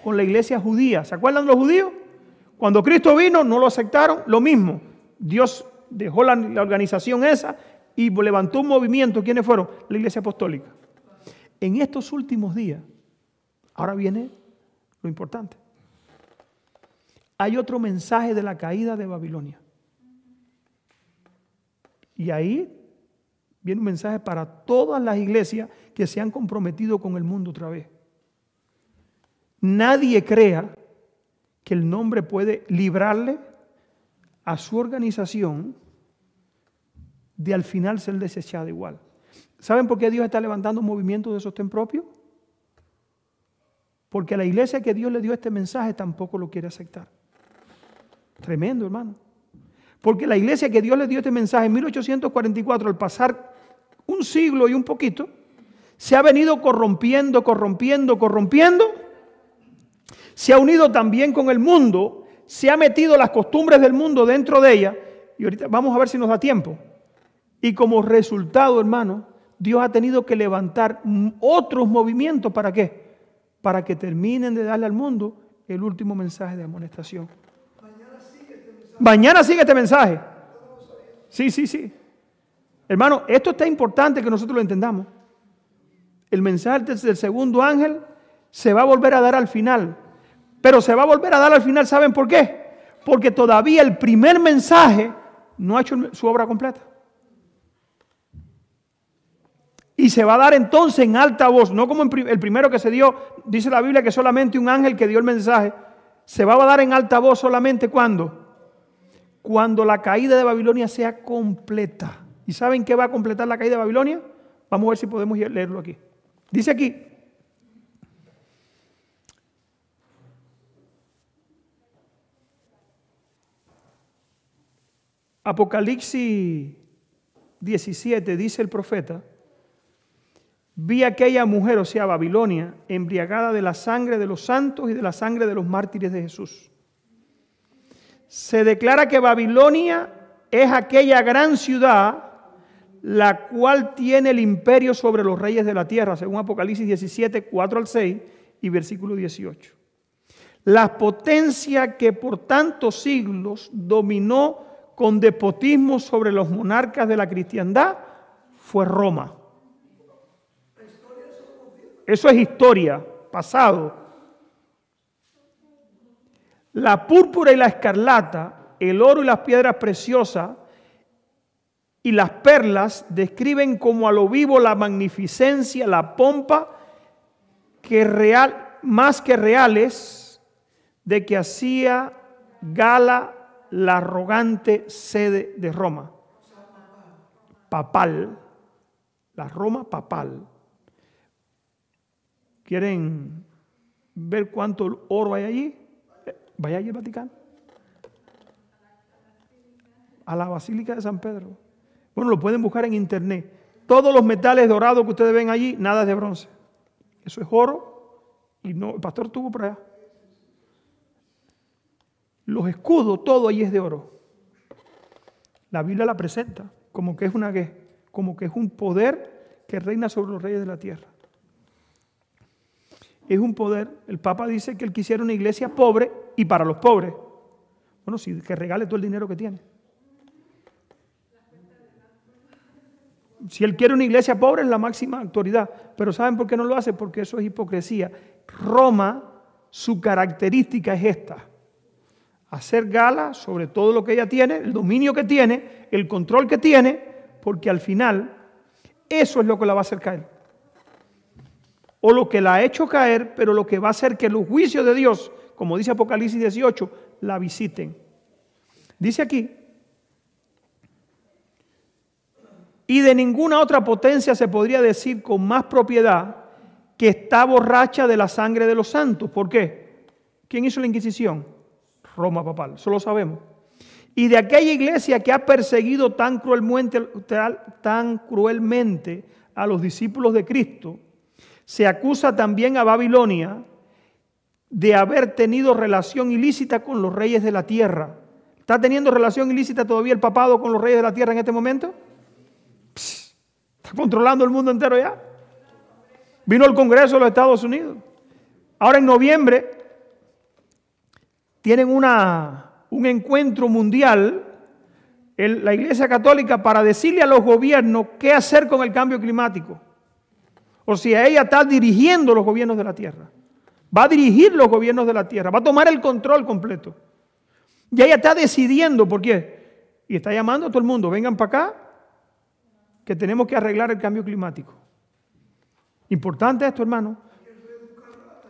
Con la iglesia judía. ¿Se acuerdan de los judíos? Cuando Cristo vino, no lo aceptaron. Lo mismo. Dios dejó la organización esa y levantó un movimiento. ¿Quiénes fueron? La iglesia apostólica. En estos últimos días, ahora viene lo importante. Hay otro mensaje de la caída de Babilonia. Y ahí viene un mensaje para todas las iglesias que se han comprometido con el mundo otra vez. Nadie crea que el nombre puede librarle a su organización de al final ser desechada igual. ¿Saben por qué Dios está levantando un movimiento de sostén propio? Porque la iglesia que Dios le dio este mensaje tampoco lo quiere aceptar. Tremendo, hermano. Porque la iglesia que Dios le dio este mensaje en 1844, al pasar un siglo y un poquito, se ha venido corrompiendo, se ha unido también con el mundo, se ha metido las costumbres del mundo dentro de ella, y ahorita vamos a ver si nos da tiempo. Y como resultado, hermano, Dios ha tenido que levantar otros movimientos, ¿para qué? Para que terminen de darle al mundo el último mensaje de amonestación. Mañana sigue este mensaje. Sí. Hermano, esto está importante que nosotros lo entendamos. El mensaje del segundo ángel se va a volver a dar al final. Pero se va a volver a dar al final, ¿saben por qué? Porque todavía el primer mensaje no ha hecho su obra completa. Y se va a dar entonces en alta voz, no como el primero que se dio, dice la Biblia que solamente un ángel que dio el mensaje. Se va a dar en alta voz solamente cuando la caída de Babilonia sea completa. ¿Y saben qué va a completar la caída de Babilonia? Vamos a ver si podemos leerlo aquí. Dice aquí: Apocalipsis 17, dice el profeta: vi a aquella mujer, o sea, Babilonia, embriagada de la sangre de los santos y de la sangre de los mártires de Jesús. Se declara que Babilonia es aquella gran ciudad la cual tiene el imperio sobre los reyes de la tierra, según Apocalipsis 17, 4 al 6 y versículo 18. La potencia que por tantos siglos dominó con despotismo sobre los monarcas de la cristiandad fue Roma. Eso es historia, pasado. La púrpura y la escarlata, el oro y las piedras preciosas y las perlas describen como a lo vivo la magnificencia, la pompa, más que reales, de que hacía gala la arrogante sede de Roma. Papal. La Roma papal. ¿Quieren ver cuánto oro hay allí? Vaya allí al Vaticano. A la Basílica de San Pedro. Bueno, lo pueden buscar en internet. Todos los metales dorados que ustedes ven allí, nada es de bronce. Eso es oro. Y no, el pastor estuvo por allá. Los escudos, todo allí es de oro. La Biblia la presenta como que es como que es un poder que reina sobre los reyes de la tierra. Es un poder. El Papa dice que él quisiera una iglesia pobre y para los pobres. Bueno, sí, que regale todo el dinero que tiene. Si él quiere una iglesia pobre es la máxima autoridad. Pero ¿saben por qué no lo hace? Porque eso es hipocresía. Roma, su característica es esta: hacer gala sobre todo lo que ella tiene, el dominio que tiene, el control que tiene, porque al final eso es lo que la va a hacer caer. O lo que la ha hecho caer, pero lo que va a hacer que los juicios de Dios, como dice Apocalipsis 18, la visiten. Dice aquí: y de ninguna otra potencia se podría decir con más propiedad que está borracha de la sangre de los santos. ¿Por qué? ¿Quién hizo la Inquisición? Roma papal, eso lo sabemos. Y de aquella iglesia que ha perseguido tan cruelmente a los discípulos de Cristo, se acusa también a Babilonia de haber tenido relación ilícita con los reyes de la tierra. ¿Está teniendo relación ilícita todavía el papado con los reyes de la tierra en este momento? Está controlando el mundo entero ya. Vino el Congreso de los Estados Unidos. Ahora en noviembre tienen un encuentro mundial en la Iglesia Católica para decirle a los gobiernos qué hacer con el cambio climático. O sea, ella está dirigiendo los gobiernos de la tierra. Va a dirigir los gobiernos de la tierra. Va a tomar el control completo. Y ella está decidiendo por qué. Y está llamando a todo el mundo: vengan para acá, que tenemos que arreglar el cambio climático. Importante esto, hermano.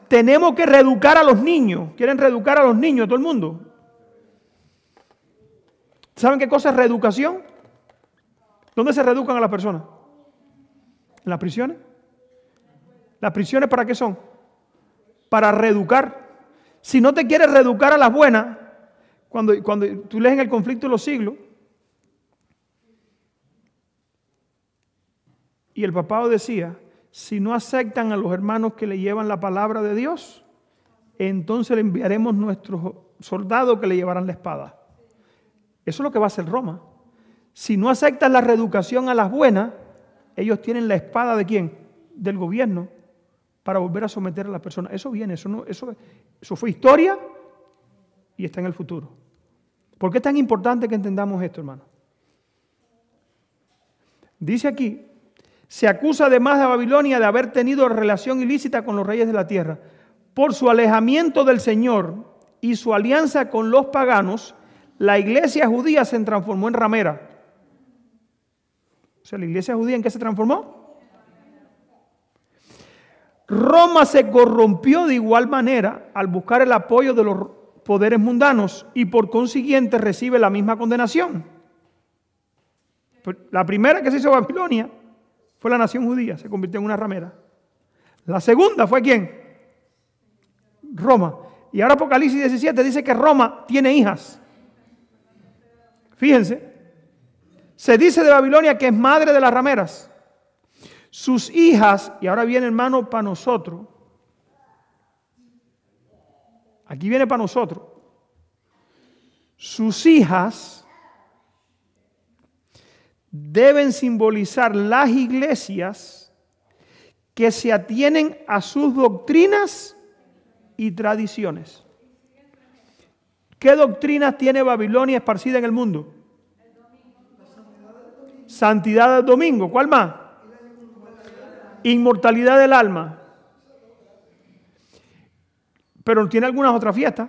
tenemos que reeducar a los niños. ¿Quieren reeducar a los niños, todo el mundo? ¿Saben qué cosa es reeducación? ¿Dónde se reeducan a las personas? ¿En las prisiones? ¿Las prisiones para qué son? Para reeducar. Si no te quieres reeducar a las buenas, cuando tú lees en el conflicto de los siglos, y el papado decía, si no aceptan a los hermanos que le llevan la palabra de Dios, entonces le enviaremos nuestros soldados que le llevarán la espada. Eso es lo que va a hacer Roma. Si no aceptan la reeducación a las buenas, ellos tienen la espada ¿de quién? Del gobierno, para volver a someter a las personas. Eso viene, eso fue historia y está en el futuro. ¿Por qué es tan importante que entendamos esto, hermano? Dice aquí, se acusa además de Babilonia de haber tenido relación ilícita con los reyes de la tierra. Por su alejamiento del Señor y su alianza con los paganos, la iglesia judía se transformó en ramera. O sea, ¿la iglesia judía en qué se transformó? Roma se corrompió de igual manera al buscar el apoyo de los poderes mundanos y por consiguiente recibe la misma condenación. La primera que se hizo Babilonia fue la nación judía, se convirtió en una ramera. La segunda fue ¿quién? Roma. Y ahora Apocalipsis 17 dice que Roma tiene hijas. Fíjense, se dice de Babilonia que es madre de las rameras. Sus hijas, y ahora viene hermano para nosotros, aquí viene para nosotros, sus hijas deben simbolizar las iglesias que se atienen a sus doctrinas y tradiciones. ¿Qué doctrinas tiene Babilonia esparcida en el mundo? Santidad del domingo. ¿Cuál más? Inmortalidad del alma. Pero tiene algunas otras fiestas.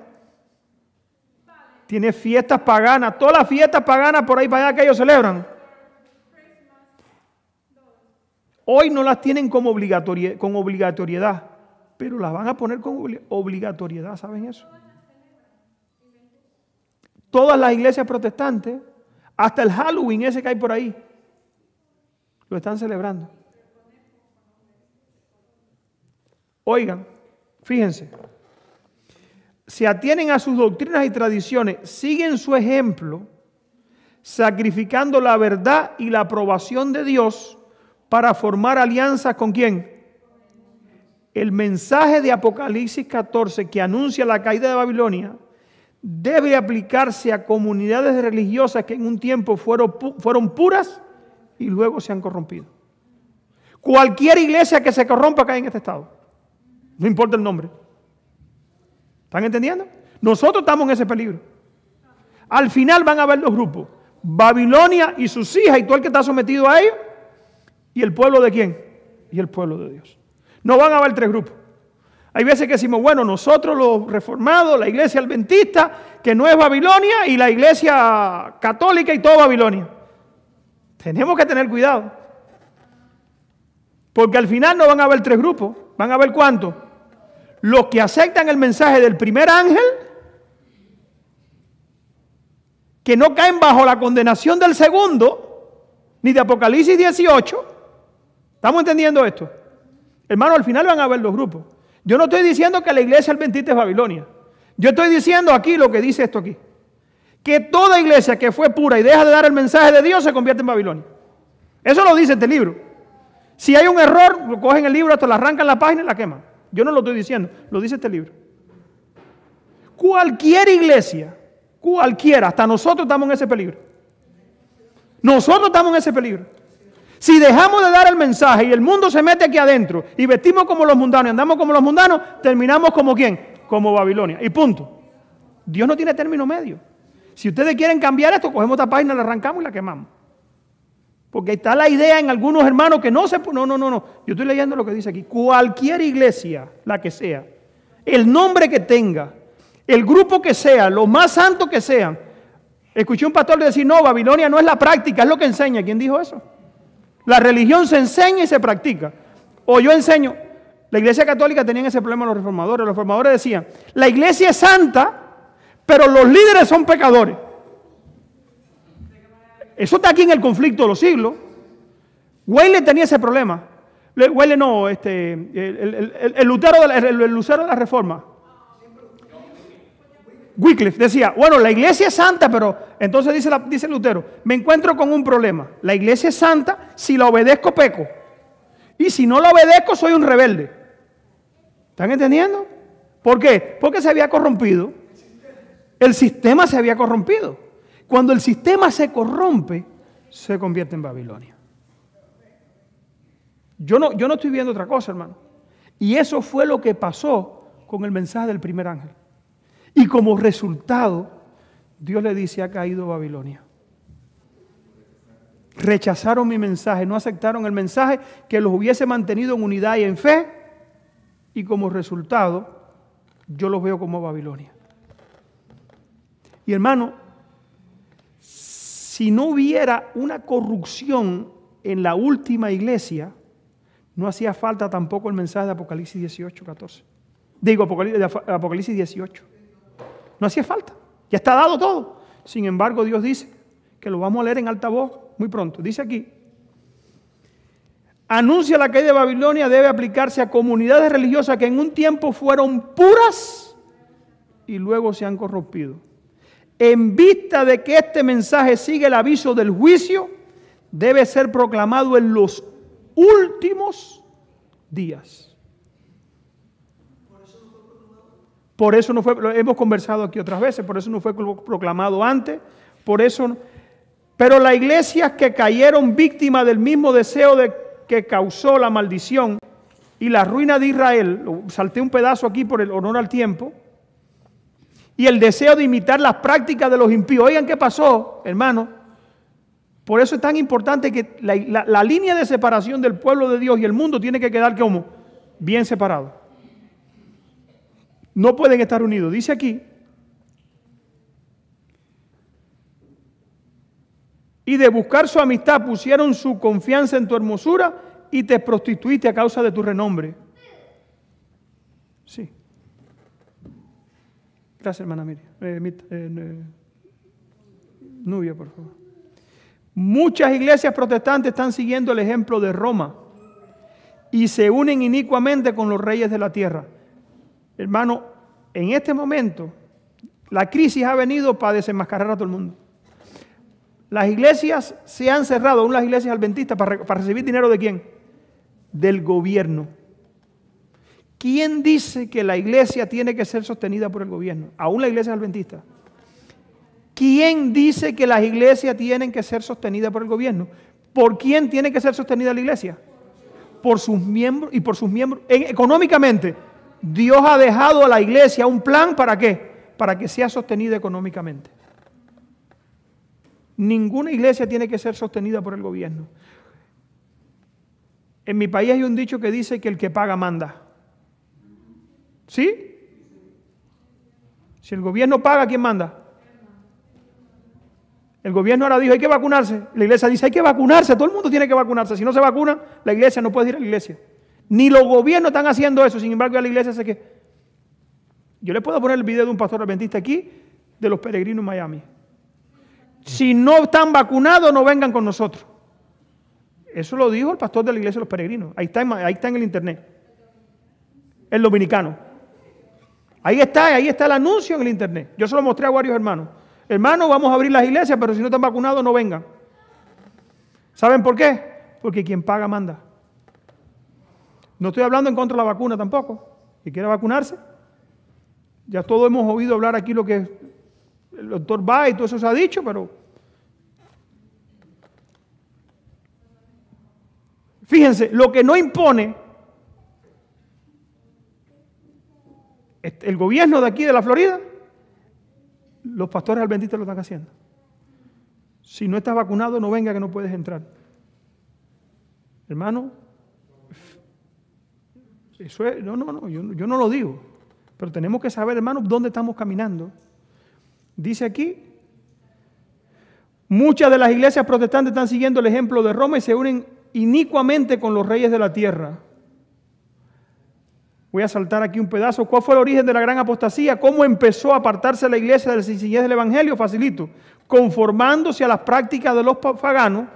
Tiene fiestas paganas. Todas las fiestas paganas por ahí para allá que ellos celebran. Hoy no las tienen con obligatoriedad, pero las van a poner con obligatoriedad. ¿Saben eso? Todas las iglesias protestantes, hasta el Halloween ese que hay por ahí, lo están celebrando. Oigan, fíjense, se atienen a sus doctrinas y tradiciones, siguen su ejemplo, sacrificando la verdad y la aprobación de Dios para formar alianzas ¿con quién? El mensaje de Apocalipsis 14 que anuncia la caída de Babilonia debe aplicarse a comunidades religiosas que en un tiempo fueron puras y luego se han corrompido. Cualquier iglesia que se corrompa cae en este estado. No importa el nombre. ¿Están entendiendo? Nosotros estamos en ese peligro. Al final van a haber dos grupos. Babilonia y sus hijas y todo el que está sometido a ellos. ¿Y el pueblo de quién? Y el pueblo de Dios. No van a haber tres grupos. Hay veces que decimos, bueno, nosotros los reformados, la iglesia adventista, que no es Babilonia, y la iglesia católica y todo Babilonia. Tenemos que tener cuidado. Porque al final no van a haber tres grupos. ¿Van a haber cuántos? Los que aceptan el mensaje del primer ángel, que no caen bajo la condenación del segundo, ni de Apocalipsis 18. ¿Estamos entendiendo esto? Hermano, al final van a haber dos grupos. Yo no estoy diciendo que la iglesia adventista es Babilonia. Yo estoy diciendo aquí lo que dice esto aquí. Que toda iglesia que fue pura y deja de dar el mensaje de Dios se convierte en Babilonia. Eso lo dice este libro. Si hay un error, lo cogen el libro, hasta la arrancan la página y la queman. Yo no lo estoy diciendo, lo dice este libro. Cualquier iglesia, cualquiera, hasta nosotros estamos en ese peligro. Nosotros estamos en ese peligro. Si dejamos de dar el mensaje y el mundo se mete aquí adentro y vestimos como los mundanos y andamos como los mundanos, terminamos como ¿quién? Como Babilonia. Y punto. Dios no tiene término medio. Si ustedes quieren cambiar esto, cogemos esta página, la arrancamos y la quemamos. Porque está la idea en algunos hermanos que no se... No. Yo estoy leyendo lo que dice aquí. Cualquier iglesia, la que sea, el nombre que tenga, el grupo que sea, los más santos que sean. Escuché un pastor decir, no, Babilonia no es la práctica, es lo que enseña. ¿Quién dijo eso? La religión se enseña y se practica. O yo enseño, La Iglesia Católica tenía ese problema los reformadores. Los reformadores decían, la Iglesia es santa, pero los líderes son pecadores. Eso está aquí en el conflicto de los siglos. Wesley tenía ese problema. Wesley no, el Lucero de la Reforma. Wycliffe decía, bueno, la iglesia es santa, pero entonces dice Lutero, me encuentro con un problema. La iglesia es santa, si la obedezco peco. Y si no la obedezco soy un rebelde. ¿Están entendiendo? ¿Por qué? Porque se había corrompido. El sistema se había corrompido. Cuando el sistema se corrompe, se convierte en Babilonia. Yo no estoy viendo otra cosa, hermano. Y eso fue lo que pasó con el mensaje del primer ángel. Y como resultado, Dios le dice, ha caído Babilonia. Rechazaron mi mensaje, no aceptaron el mensaje que los hubiese mantenido en unidad y en fe. Y como resultado, yo los veo como Babilonia. Y hermano, si no hubiera una corrupción en la última iglesia, no hacía falta tampoco el mensaje de Apocalipsis 18, 14. Digo, Apocalipsis 18. No hacía falta. Ya está dado todo. Sin embargo, Dios dice que lo vamos a leer en alta voz muy pronto. Dice aquí, anuncia la caída de Babilonia debe aplicarse a comunidades religiosas que en un tiempo fueron puras y luego se han corrompido. En vista de que este mensaje sigue el aviso del juicio, debe ser proclamado en los últimos días. Por eso no fue, lo hemos conversado aquí otras veces, por eso no fue proclamado antes, por eso. Pero las iglesias que cayeron víctimas del mismo deseo que causó la maldición y la ruina de Israel, salté un pedazo aquí por el honor al tiempo, y el deseo de imitar las prácticas de los impíos. Oigan qué pasó, hermano. Por eso es tan importante que la línea de separación del pueblo de Dios y el mundo tiene que quedar como bien separado. No pueden estar unidos. Dice aquí, y de buscar su amistad pusieron su confianza en tu hermosura y te prostituiste a causa de tu renombre. Sí. Gracias, hermana Miriam. Nubia, por favor. Muchas iglesias protestantes están siguiendo el ejemplo de Roma y se unen inicuamente con los reyes de la tierra. Hermano, en este momento la crisis ha venido para desenmascarar a todo el mundo. Las iglesias se han cerrado, aún las iglesias adventistas, para recibir dinero ¿de quién? Del gobierno. ¿Quién dice que la iglesia tiene que ser sostenida por el gobierno? Aún la iglesia adventista. ¿Quién dice que las iglesias tienen que ser sostenidas por el gobierno? ¿Por quién tiene que ser sostenida la iglesia? Por sus miembros y por sus miembros. Económicamente, Dios ha dejado a la iglesia un plan ¿para qué? Para que sea sostenida económicamente. Ninguna iglesia tiene que ser sostenida por el gobierno. En mi país hay un dicho que dice que el que paga manda. ¿Sí? Si el gobierno paga, ¿quién manda? El gobierno ahora dijo, hay que vacunarse. La iglesia dice, hay que vacunarse. Todo el mundo tiene que vacunarse. Si no se vacuna, la iglesia no puede ir a la iglesia. Ni los gobiernos están haciendo eso. Sin embargo, ya la iglesia hace que... Yo les puedo poner el video de un pastor adventista aquí, de los peregrinos en Miami. Si no están vacunados, no vengan con nosotros. Eso lo dijo el pastor de la iglesia de los peregrinos. Ahí está en el internet. El dominicano. Ahí está el anuncio en el internet. Yo se lo mostré a varios hermanos. Hermanos, vamos a abrir las iglesias, pero si no están vacunados, no vengan. ¿Saben por qué? Porque quien paga manda. No estoy hablando en contra de la vacuna tampoco. Si quiere vacunarse, ya todos hemos oído hablar aquí lo que el doctor Bay y todo eso se ha dicho, pero fíjense, lo que no impone el gobierno de aquí de la Florida, los pastores adventistas lo están haciendo. Si no estás vacunado, no venga que no puedes entrar. Hermano, eso es, yo no lo digo, pero tenemos que saber, hermano, dónde estamos caminando. Dice aquí, muchas de las iglesias protestantes están siguiendo el ejemplo de Roma y se unen inicuamente con los reyes de la tierra. Voy a saltar aquí un pedazo. ¿Cuál fue el origen de la gran apostasía? ¿Cómo empezó a apartarse la iglesia de la sencillez del evangelio? Facilito. Conformándose a las prácticas de los paganos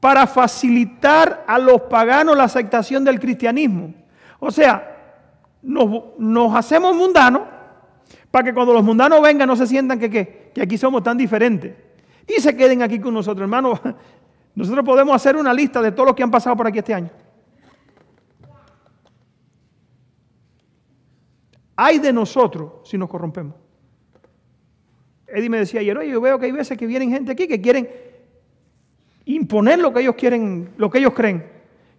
para facilitar a los paganos la aceptación del cristianismo. O sea, nos hacemos mundanos para que cuando los mundanos vengan no se sientan que aquí somos tan diferentes y se queden aquí con nosotros. Hermanos, nosotros podemos hacer una lista de todos los que han pasado por aquí este año. Ay de nosotros si nos corrompemos. Eddie me decía ayer, oye, yo veo que hay veces que vienen gente aquí que quieren imponer lo que ellos quieren, lo que ellos creen.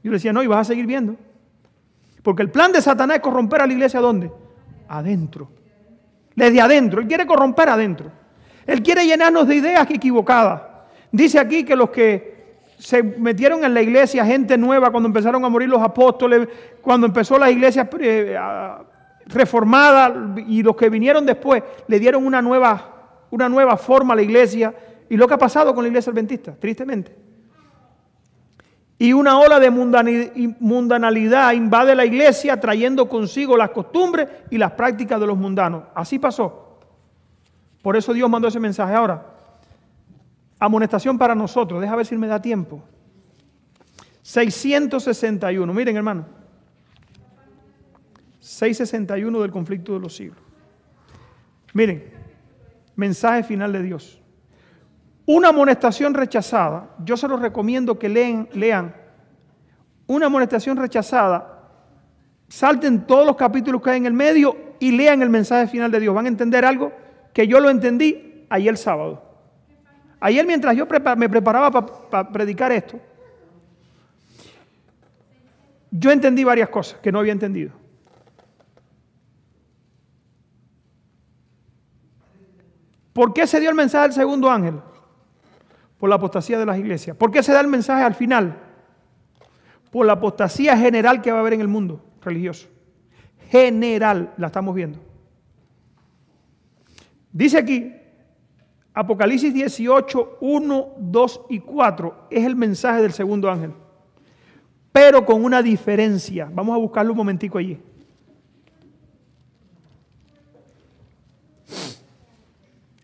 Yo le decía, no, y vas a seguir viendo. Porque el plan de Satanás es corromper a la iglesia, ¿dónde? Adentro. Desde adentro. Él quiere corromper adentro. Él quiere llenarnos de ideas equivocadas. Dice aquí que los que se metieron en la iglesia, gente nueva, cuando empezaron a morir los apóstoles, cuando empezó la iglesia reformada, y los que vinieron después le dieron una nueva forma a la iglesia, y lo que ha pasado con la iglesia adventista, tristemente. Y una ola de mundanalidad invade la iglesia, trayendo consigo las costumbres y las prácticas de los mundanos. Así pasó. Por eso Dios mandó ese mensaje. Ahora, amonestación para nosotros, deja ver si me da tiempo. 661, miren hermano. 661 del conflicto de los siglos. Miren, mensaje final de Dios. Una amonestación rechazada, yo se los recomiendo que lean. Una amonestación rechazada, salten todos los capítulos que hay en el medio y lean el mensaje final de Dios. Van a entender algo que yo lo entendí ayer sábado. Ayer mientras yo me preparaba para predicar esto, yo entendí varias cosas que no había entendido. ¿Por qué se dio el mensaje del segundo ángel? Por la apostasía de las iglesias. ¿Por qué se da el mensaje al final? Por la apostasía general que va a haber en el mundo religioso. General, la estamos viendo. Dice aquí, Apocalipsis 18, 1, 2 y 4, es el mensaje del segundo ángel. Pero con una diferencia. Vamos a buscarlo un momentico allí.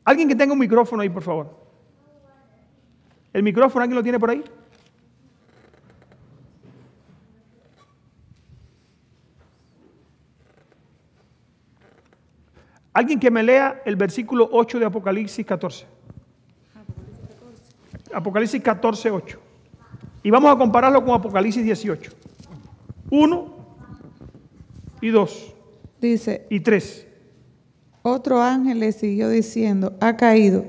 Alguien que tenga un micrófono ahí, por favor. ¿El micrófono alguien lo tiene por ahí? Alguien que me lea el versículo 8 de Apocalipsis 14. Apocalipsis 14, 8. Y vamos a compararlo con Apocalipsis 18. 1 y 2. Dice, y 3. Otro ángel le siguió diciendo, ha caído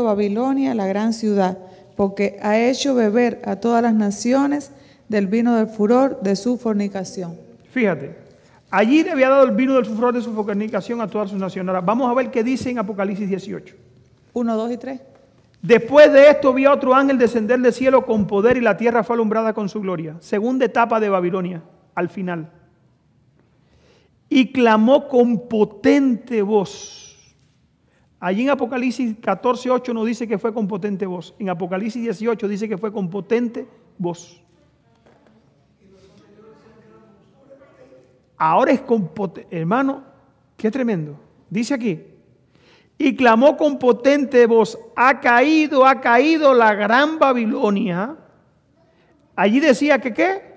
Babilonia, la gran ciudad, porque ha hecho beber a todas las naciones del vino del furor de su fornicación. Fíjate, allí le había dado el vino del furor de su fornicación a todas sus naciones. Ahora, vamos a ver qué dice en Apocalipsis 18. 1, 2 y 3. Después de esto vi a otro ángel descender del cielo con poder y la tierra fue alumbrada con su gloria. Segunda etapa de Babilonia, al final. Y clamó con potente voz. Allí en Apocalipsis 14, 8 no dice que fue con potente voz. En Apocalipsis 18 dice que fue con potente voz. Ahora es con potente. Hermano, qué tremendo. Dice aquí. Y clamó con potente voz. Ha caído la gran Babilonia. Allí decía que ¿qué?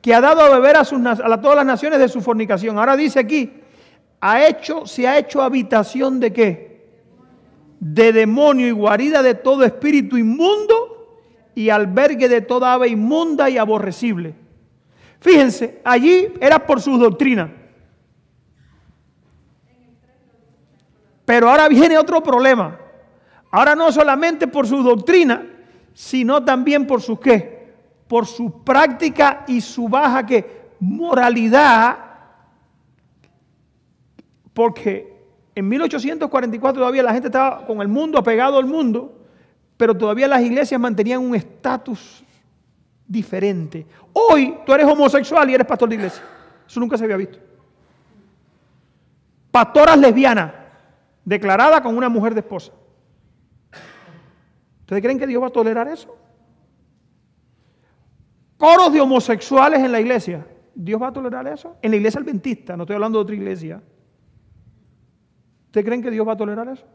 Que ha dado a beber a todas las naciones de su fornicación. Ahora dice aquí. Se ha hecho habitación de ¿qué? De demonio y guarida de todo espíritu inmundo y albergue de toda ave inmunda y aborrecible. Fíjense, allí era por sus doctrinas. Pero ahora viene otro problema. Ahora no solamente por su doctrina, sino también por su ¿qué? Por su práctica y su baja ¿qué? Moralidad. Porque en 1844 todavía la gente estaba con el mundo, apegado al mundo, pero todavía las iglesias mantenían un estatus diferente. Hoy tú eres homosexual y eres pastor de iglesia. Eso nunca se había visto. Pastoras lesbianas, declarada con una mujer de esposa. ¿Ustedes creen que Dios va a tolerar eso? Coros de homosexuales en la iglesia. ¿Dios va a tolerar eso? En la iglesia adventista, no estoy hablando de otra iglesia. ¿Ustedes creen que Dios va a tolerar eso?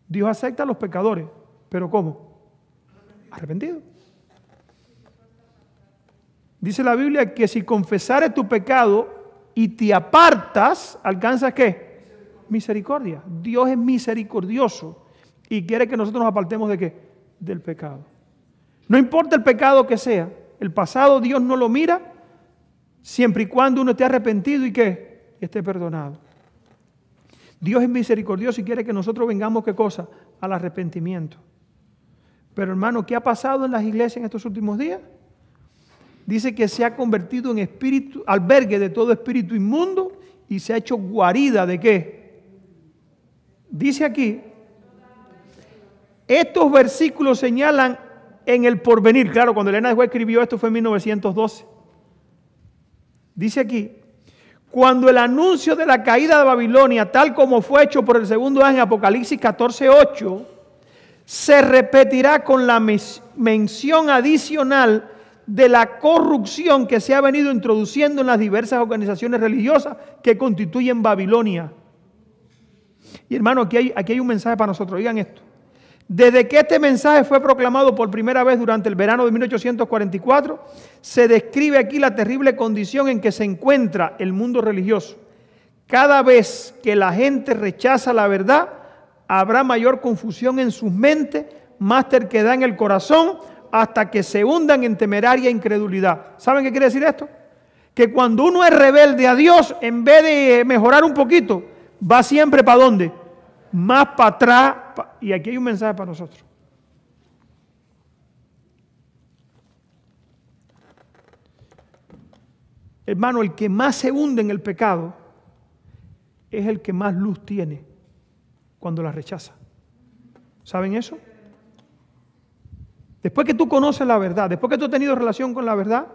Dios acepta a los pecadores, pero ¿cómo? Arrepentido. Dice la Biblia que si confesares tu pecado y te apartas, ¿alcanzas qué? Misericordia. Dios es misericordioso y quiere que nosotros nos apartemos ¿de qué? Del pecado. No importa el pecado que sea, el pasado Dios no lo mira siempre y cuando uno esté arrepentido y ¿qué? Esté perdonado. Dios es misericordioso y quiere que nosotros vengamos ¿qué cosa? Al arrepentimiento. Pero hermano, ¿qué ha pasado en las iglesias en estos últimos días? Dice que se ha convertido en espíritu, albergue de todo espíritu inmundo y se ha hecho guarida ¿de qué? Dice aquí, estos versículos señalan en el porvenir. Claro, cuando Elena de White escribió esto fue en 1912. Dice aquí, cuando el anuncio de la caída de Babilonia, tal como fue hecho por el segundo ángel, Apocalipsis 14:8, se repetirá con la mención adicional de la corrupción que se ha venido introduciendo en las diversas organizaciones religiosas que constituyen Babilonia. Y hermano, aquí hay un mensaje para nosotros, oigan esto. Desde que este mensaje fue proclamado por primera vez durante el verano de 1844, se describe aquí la terrible condición en que se encuentra el mundo religioso. Cada vez que la gente rechaza la verdad, habrá mayor confusión en sus mentes, más terquedad en el corazón, hasta que se hundan en temeraria incredulidad. ¿Saben qué quiere decir esto? Que cuando uno es rebelde a Dios, en vez de mejorar un poquito, va siempre ¿para dónde? Más para atrás. Y aquí hay un mensaje para nosotros. Hermano, el que más se hunde en el pecado es el que más luz tiene cuando la rechaza. ¿Saben eso? Después que tú conoces la verdad, después que tú has tenido relación con la verdad,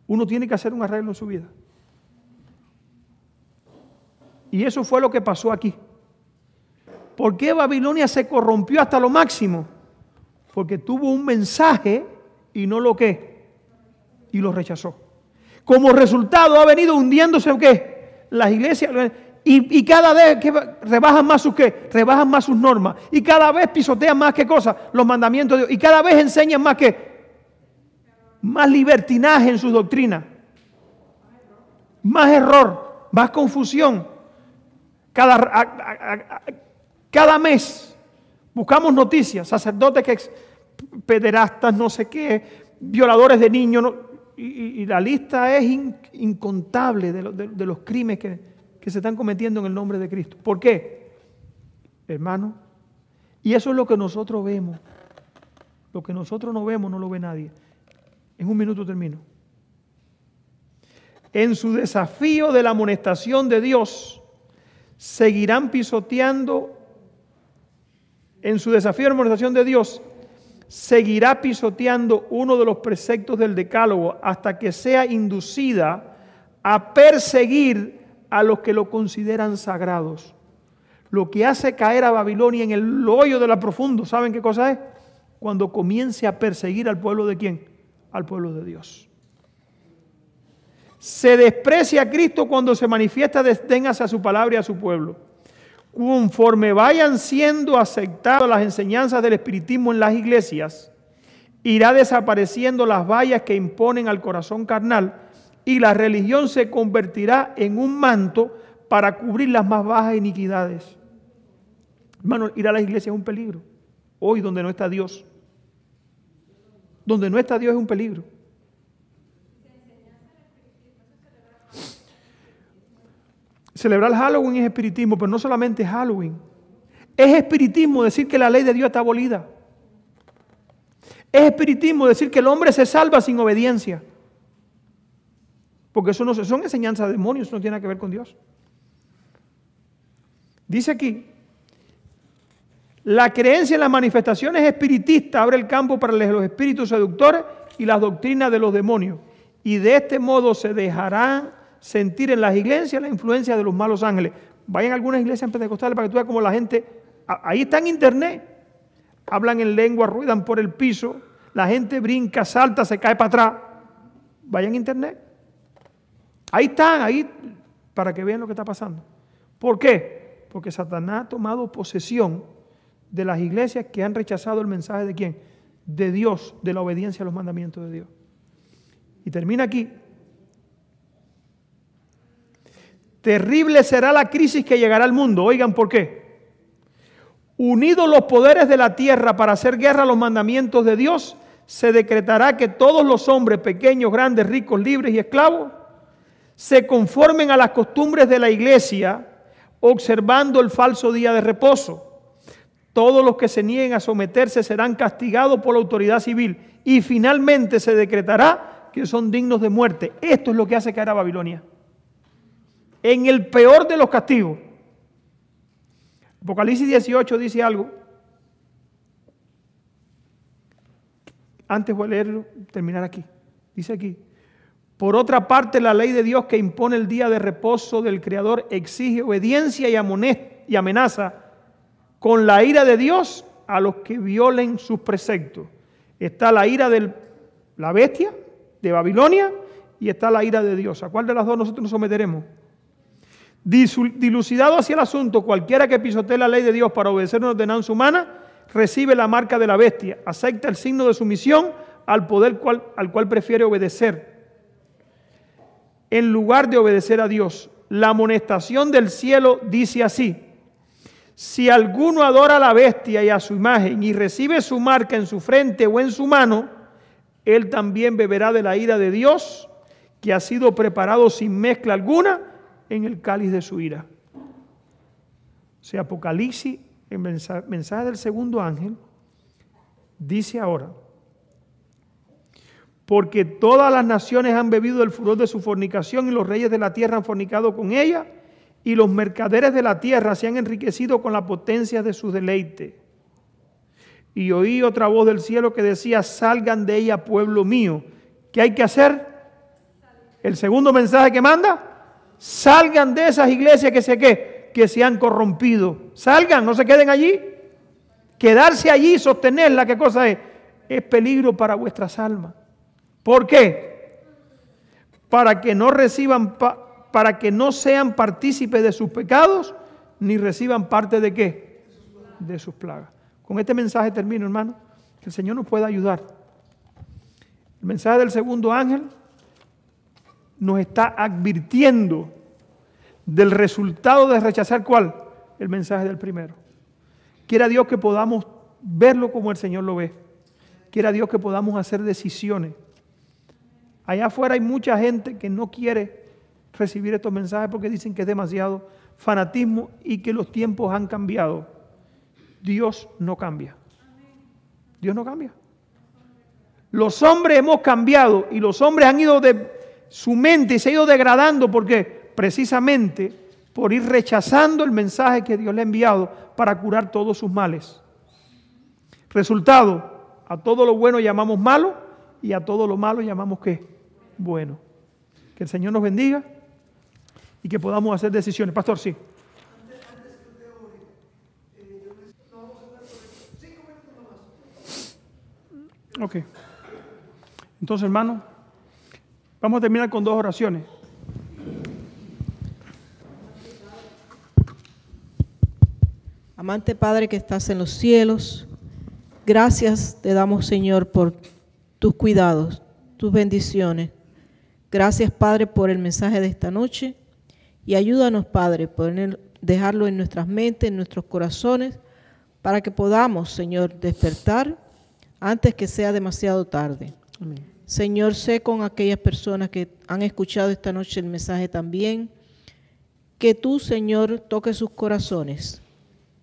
uno tiene que hacer un arreglo en su vida. Y eso fue lo que pasó aquí. ¿Por qué Babilonia se corrompió hasta lo máximo? Porque tuvo un mensaje y no lo que, y lo rechazó. Como resultado ha venido hundiéndose ¿qué? Las iglesias. Y cada vez que rebajan más sus ¿qué? Rebajan más sus normas. Y cada vez pisotean más ¿qué cosa? Los mandamientos de Dios. Y cada vez enseñan más ¿qué? Más libertinaje en sus doctrinas. Más error, más confusión. Cada mes buscamos noticias, sacerdotes que pederastas, no sé qué, violadores de niños, y la lista es incontable de los crímenes que se están cometiendo en el nombre de Cristo. ¿Por qué? Hermano, y eso es lo que nosotros vemos. Lo que nosotros no vemos no lo ve nadie. En un minuto termino. En su desafío de la amonestación de Dios, seguirán pisoteando. En su desafío de la amonestación de Dios, seguirá pisoteando uno de los preceptos del decálogo hasta que sea inducida a perseguir a los que lo consideran sagrados. Lo que hace caer a Babilonia en el hoyo de la profundo, ¿saben qué cosa es? Cuando comience a perseguir al pueblo de ¿quién? Al pueblo de Dios. Se desprecia a Cristo cuando se manifiesta desdén hacia su palabra y a su pueblo. Conforme vayan siendo aceptadas las enseñanzas del espiritismo en las iglesias, irá desapareciendo las vallas que imponen al corazón carnal y la religión se convertirá en un manto para cubrir las más bajas iniquidades. Hermano, ir a la iglesia es un peligro. Hoy donde no está Dios. Donde no está Dios es un peligro. Celebrar Halloween es espiritismo, pero no solamente Halloween. Es espiritismo decir que la ley de Dios está abolida. Es espiritismo decir que el hombre se salva sin obediencia. Porque eso no son enseñanzas de demonios, eso no tiene nada que ver con Dios. Dice aquí, la creencia en las manifestaciones espiritistas abre el campo para los espíritus seductores y las doctrinas de los demonios. Y de este modo se dejarán sentir en las iglesias la influencia de los malos ángeles. Vayan a algunas iglesias pentecostales para que tú veas cómo la gente, ahí está en internet, hablan en lengua, ruedan por el piso, la gente brinca, salta, se cae para atrás. Vayan a internet. Ahí están, ahí, para que vean lo que está pasando. ¿Por qué? Porque Satanás ha tomado posesión de las iglesias que han rechazado el mensaje de ¿quién? De Dios, de la obediencia a los mandamientos de Dios. Y termina aquí. Terrible será la crisis que llegará al mundo. Oigan, ¿por qué? Unidos los poderes de la tierra para hacer guerra a los mandamientos de Dios, se decretará que todos los hombres, pequeños, grandes, ricos, libres y esclavos, se conformen a las costumbres de la iglesia, observando el falso día de reposo. Todos los que se nieguen a someterse serán castigados por la autoridad civil y finalmente se decretará que son dignos de muerte. Esto es lo que hace caer a Babilonia. En el peor de los castigos. Apocalipsis 18 dice algo. Antes voy a leerlo, terminar aquí. Dice aquí. Por otra parte, la ley de Dios que impone el día de reposo del Creador exige obediencia y amenaza con la ira de Dios a los que violen sus preceptos. Está la ira de la bestia, de Babilonia, y está la ira de Dios. ¿A cuál de las dos nosotros nos someteremos? Dilucidado hacia el asunto, cualquiera que pisotee la ley de Dios para obedecer una ordenanza humana, recibe la marca de la bestia, acepta el signo de sumisión al poder al cual prefiere obedecer, en lugar de obedecer a Dios. La amonestación del cielo dice así: si alguno adora a la bestia y a su imagen y recibe su marca en su frente o en su mano, él también beberá de la ira de Dios, que ha sido preparado sin mezcla alguna en el cáliz de su ira. O sea, Apocalipsis, el mensaje del segundo ángel, dice ahora: porque todas las naciones han bebido del furor de su fornicación y los reyes de la tierra han fornicado con ella y los mercaderes de la tierra se han enriquecido con la potencia de su deleite. Y oí otra voz del cielo que decía: salgan de ella, pueblo mío. ¿Qué hay que hacer? El segundo mensaje que manda: salgan de esas iglesias que se han corrompido. Salgan, no se queden allí. Quedarse allí, sostenerla, ¿qué cosa es? Es peligro para vuestras almas. ¿Por qué? Para que no sean partícipes de sus pecados, ni reciban parte de ¿qué? De sus plagas. Con este mensaje termino, hermano, que el Señor nos pueda ayudar. El mensaje del segundo ángel nos está advirtiendo del resultado de rechazar ¿cuál? El mensaje del primero. Quiera Dios que podamos verlo como el Señor lo ve. Quiera Dios que podamos hacer decisiones. Allá afuera hay mucha gente que no quiere recibir estos mensajes porque dicen que es demasiado fanatismo y que los tiempos han cambiado. Dios no cambia. Dios no cambia. Los hombres hemos cambiado y los hombres han ido de su mente, se ha ido degradando. ¿Por qué? Precisamente por ir rechazando el mensaje que Dios le ha enviado para curar todos sus males. Resultado: a todo lo bueno llamamos malo y a todo lo malo llamamos ¿qué? Bueno. Que el Señor nos bendiga y que podamos hacer decisiones. Pastor, sí. Ok. Entonces, hermano, vamos a terminar con dos oraciones. Amante Padre que estás en los cielos, gracias te damos, Señor, por tus cuidados, tus bendiciones. Gracias, Padre, por el mensaje de esta noche y ayúdanos, Padre, por dejarlo en nuestras mentes, en nuestros corazones, para que podamos, Señor, despertar antes que sea demasiado tarde. Amén. Señor, sé con aquellas personas que han escuchado esta noche el mensaje también, que tú, Señor, toques sus corazones,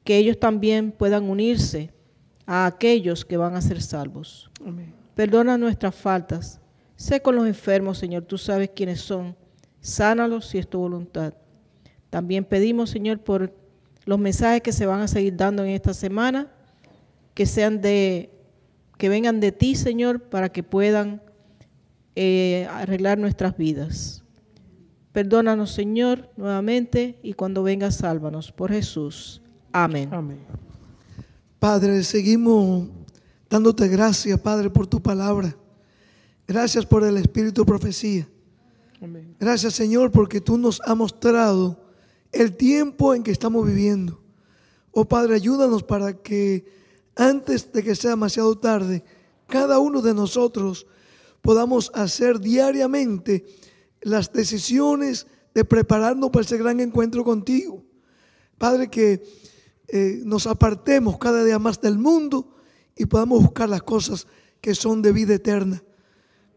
que ellos también puedan unirse a aquellos que van a ser salvos. Amén. Perdona nuestras faltas. Sé con los enfermos, Señor, tú sabes quiénes son. Sánalos si es tu voluntad. También pedimos, Señor, por los mensajes que se van a seguir dando en esta semana, que vengan de ti, Señor, para que puedan arreglar nuestras vidas. Perdónanos, Señor, nuevamente, y cuando venga, sálvanos. Por Jesús. Amén. Amén. Padre, seguimos dándote gracias, Padre, por tu palabra. Gracias por el espíritu de profecía. Amén. Gracias, Señor, porque tú nos has mostrado el tiempo en que estamos viviendo. Oh Padre, ayúdanos para que antes de que sea demasiado tarde, cada uno de nosotros podamos hacer diariamente las decisiones de prepararnos para ese gran encuentro contigo. Padre, que nos apartemos cada día más del mundo y podamos buscar las cosas que son de vida eterna.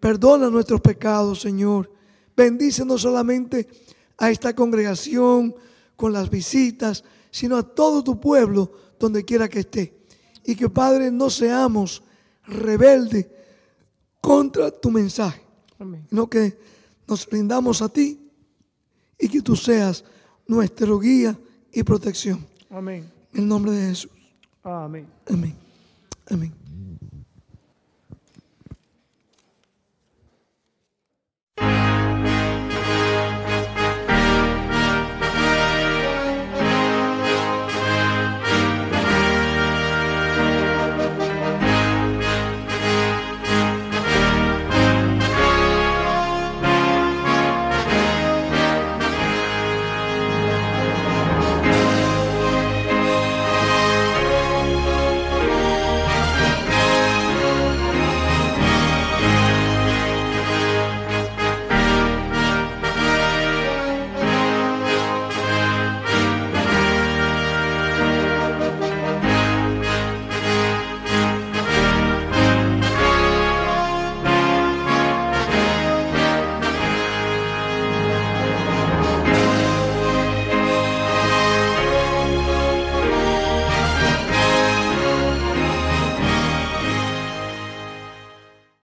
Perdona nuestros pecados, Señor. Bendice no solamente a esta congregación con las visitas, sino a todo tu pueblo donde quiera que esté. Y que, Padre, no seamos rebeldes contra tu mensaje, Amén. sino que nos rindamos a ti y que tú seas nuestro guía y protección. Amén. En el nombre de Jesús. Amén. Amén. Amén.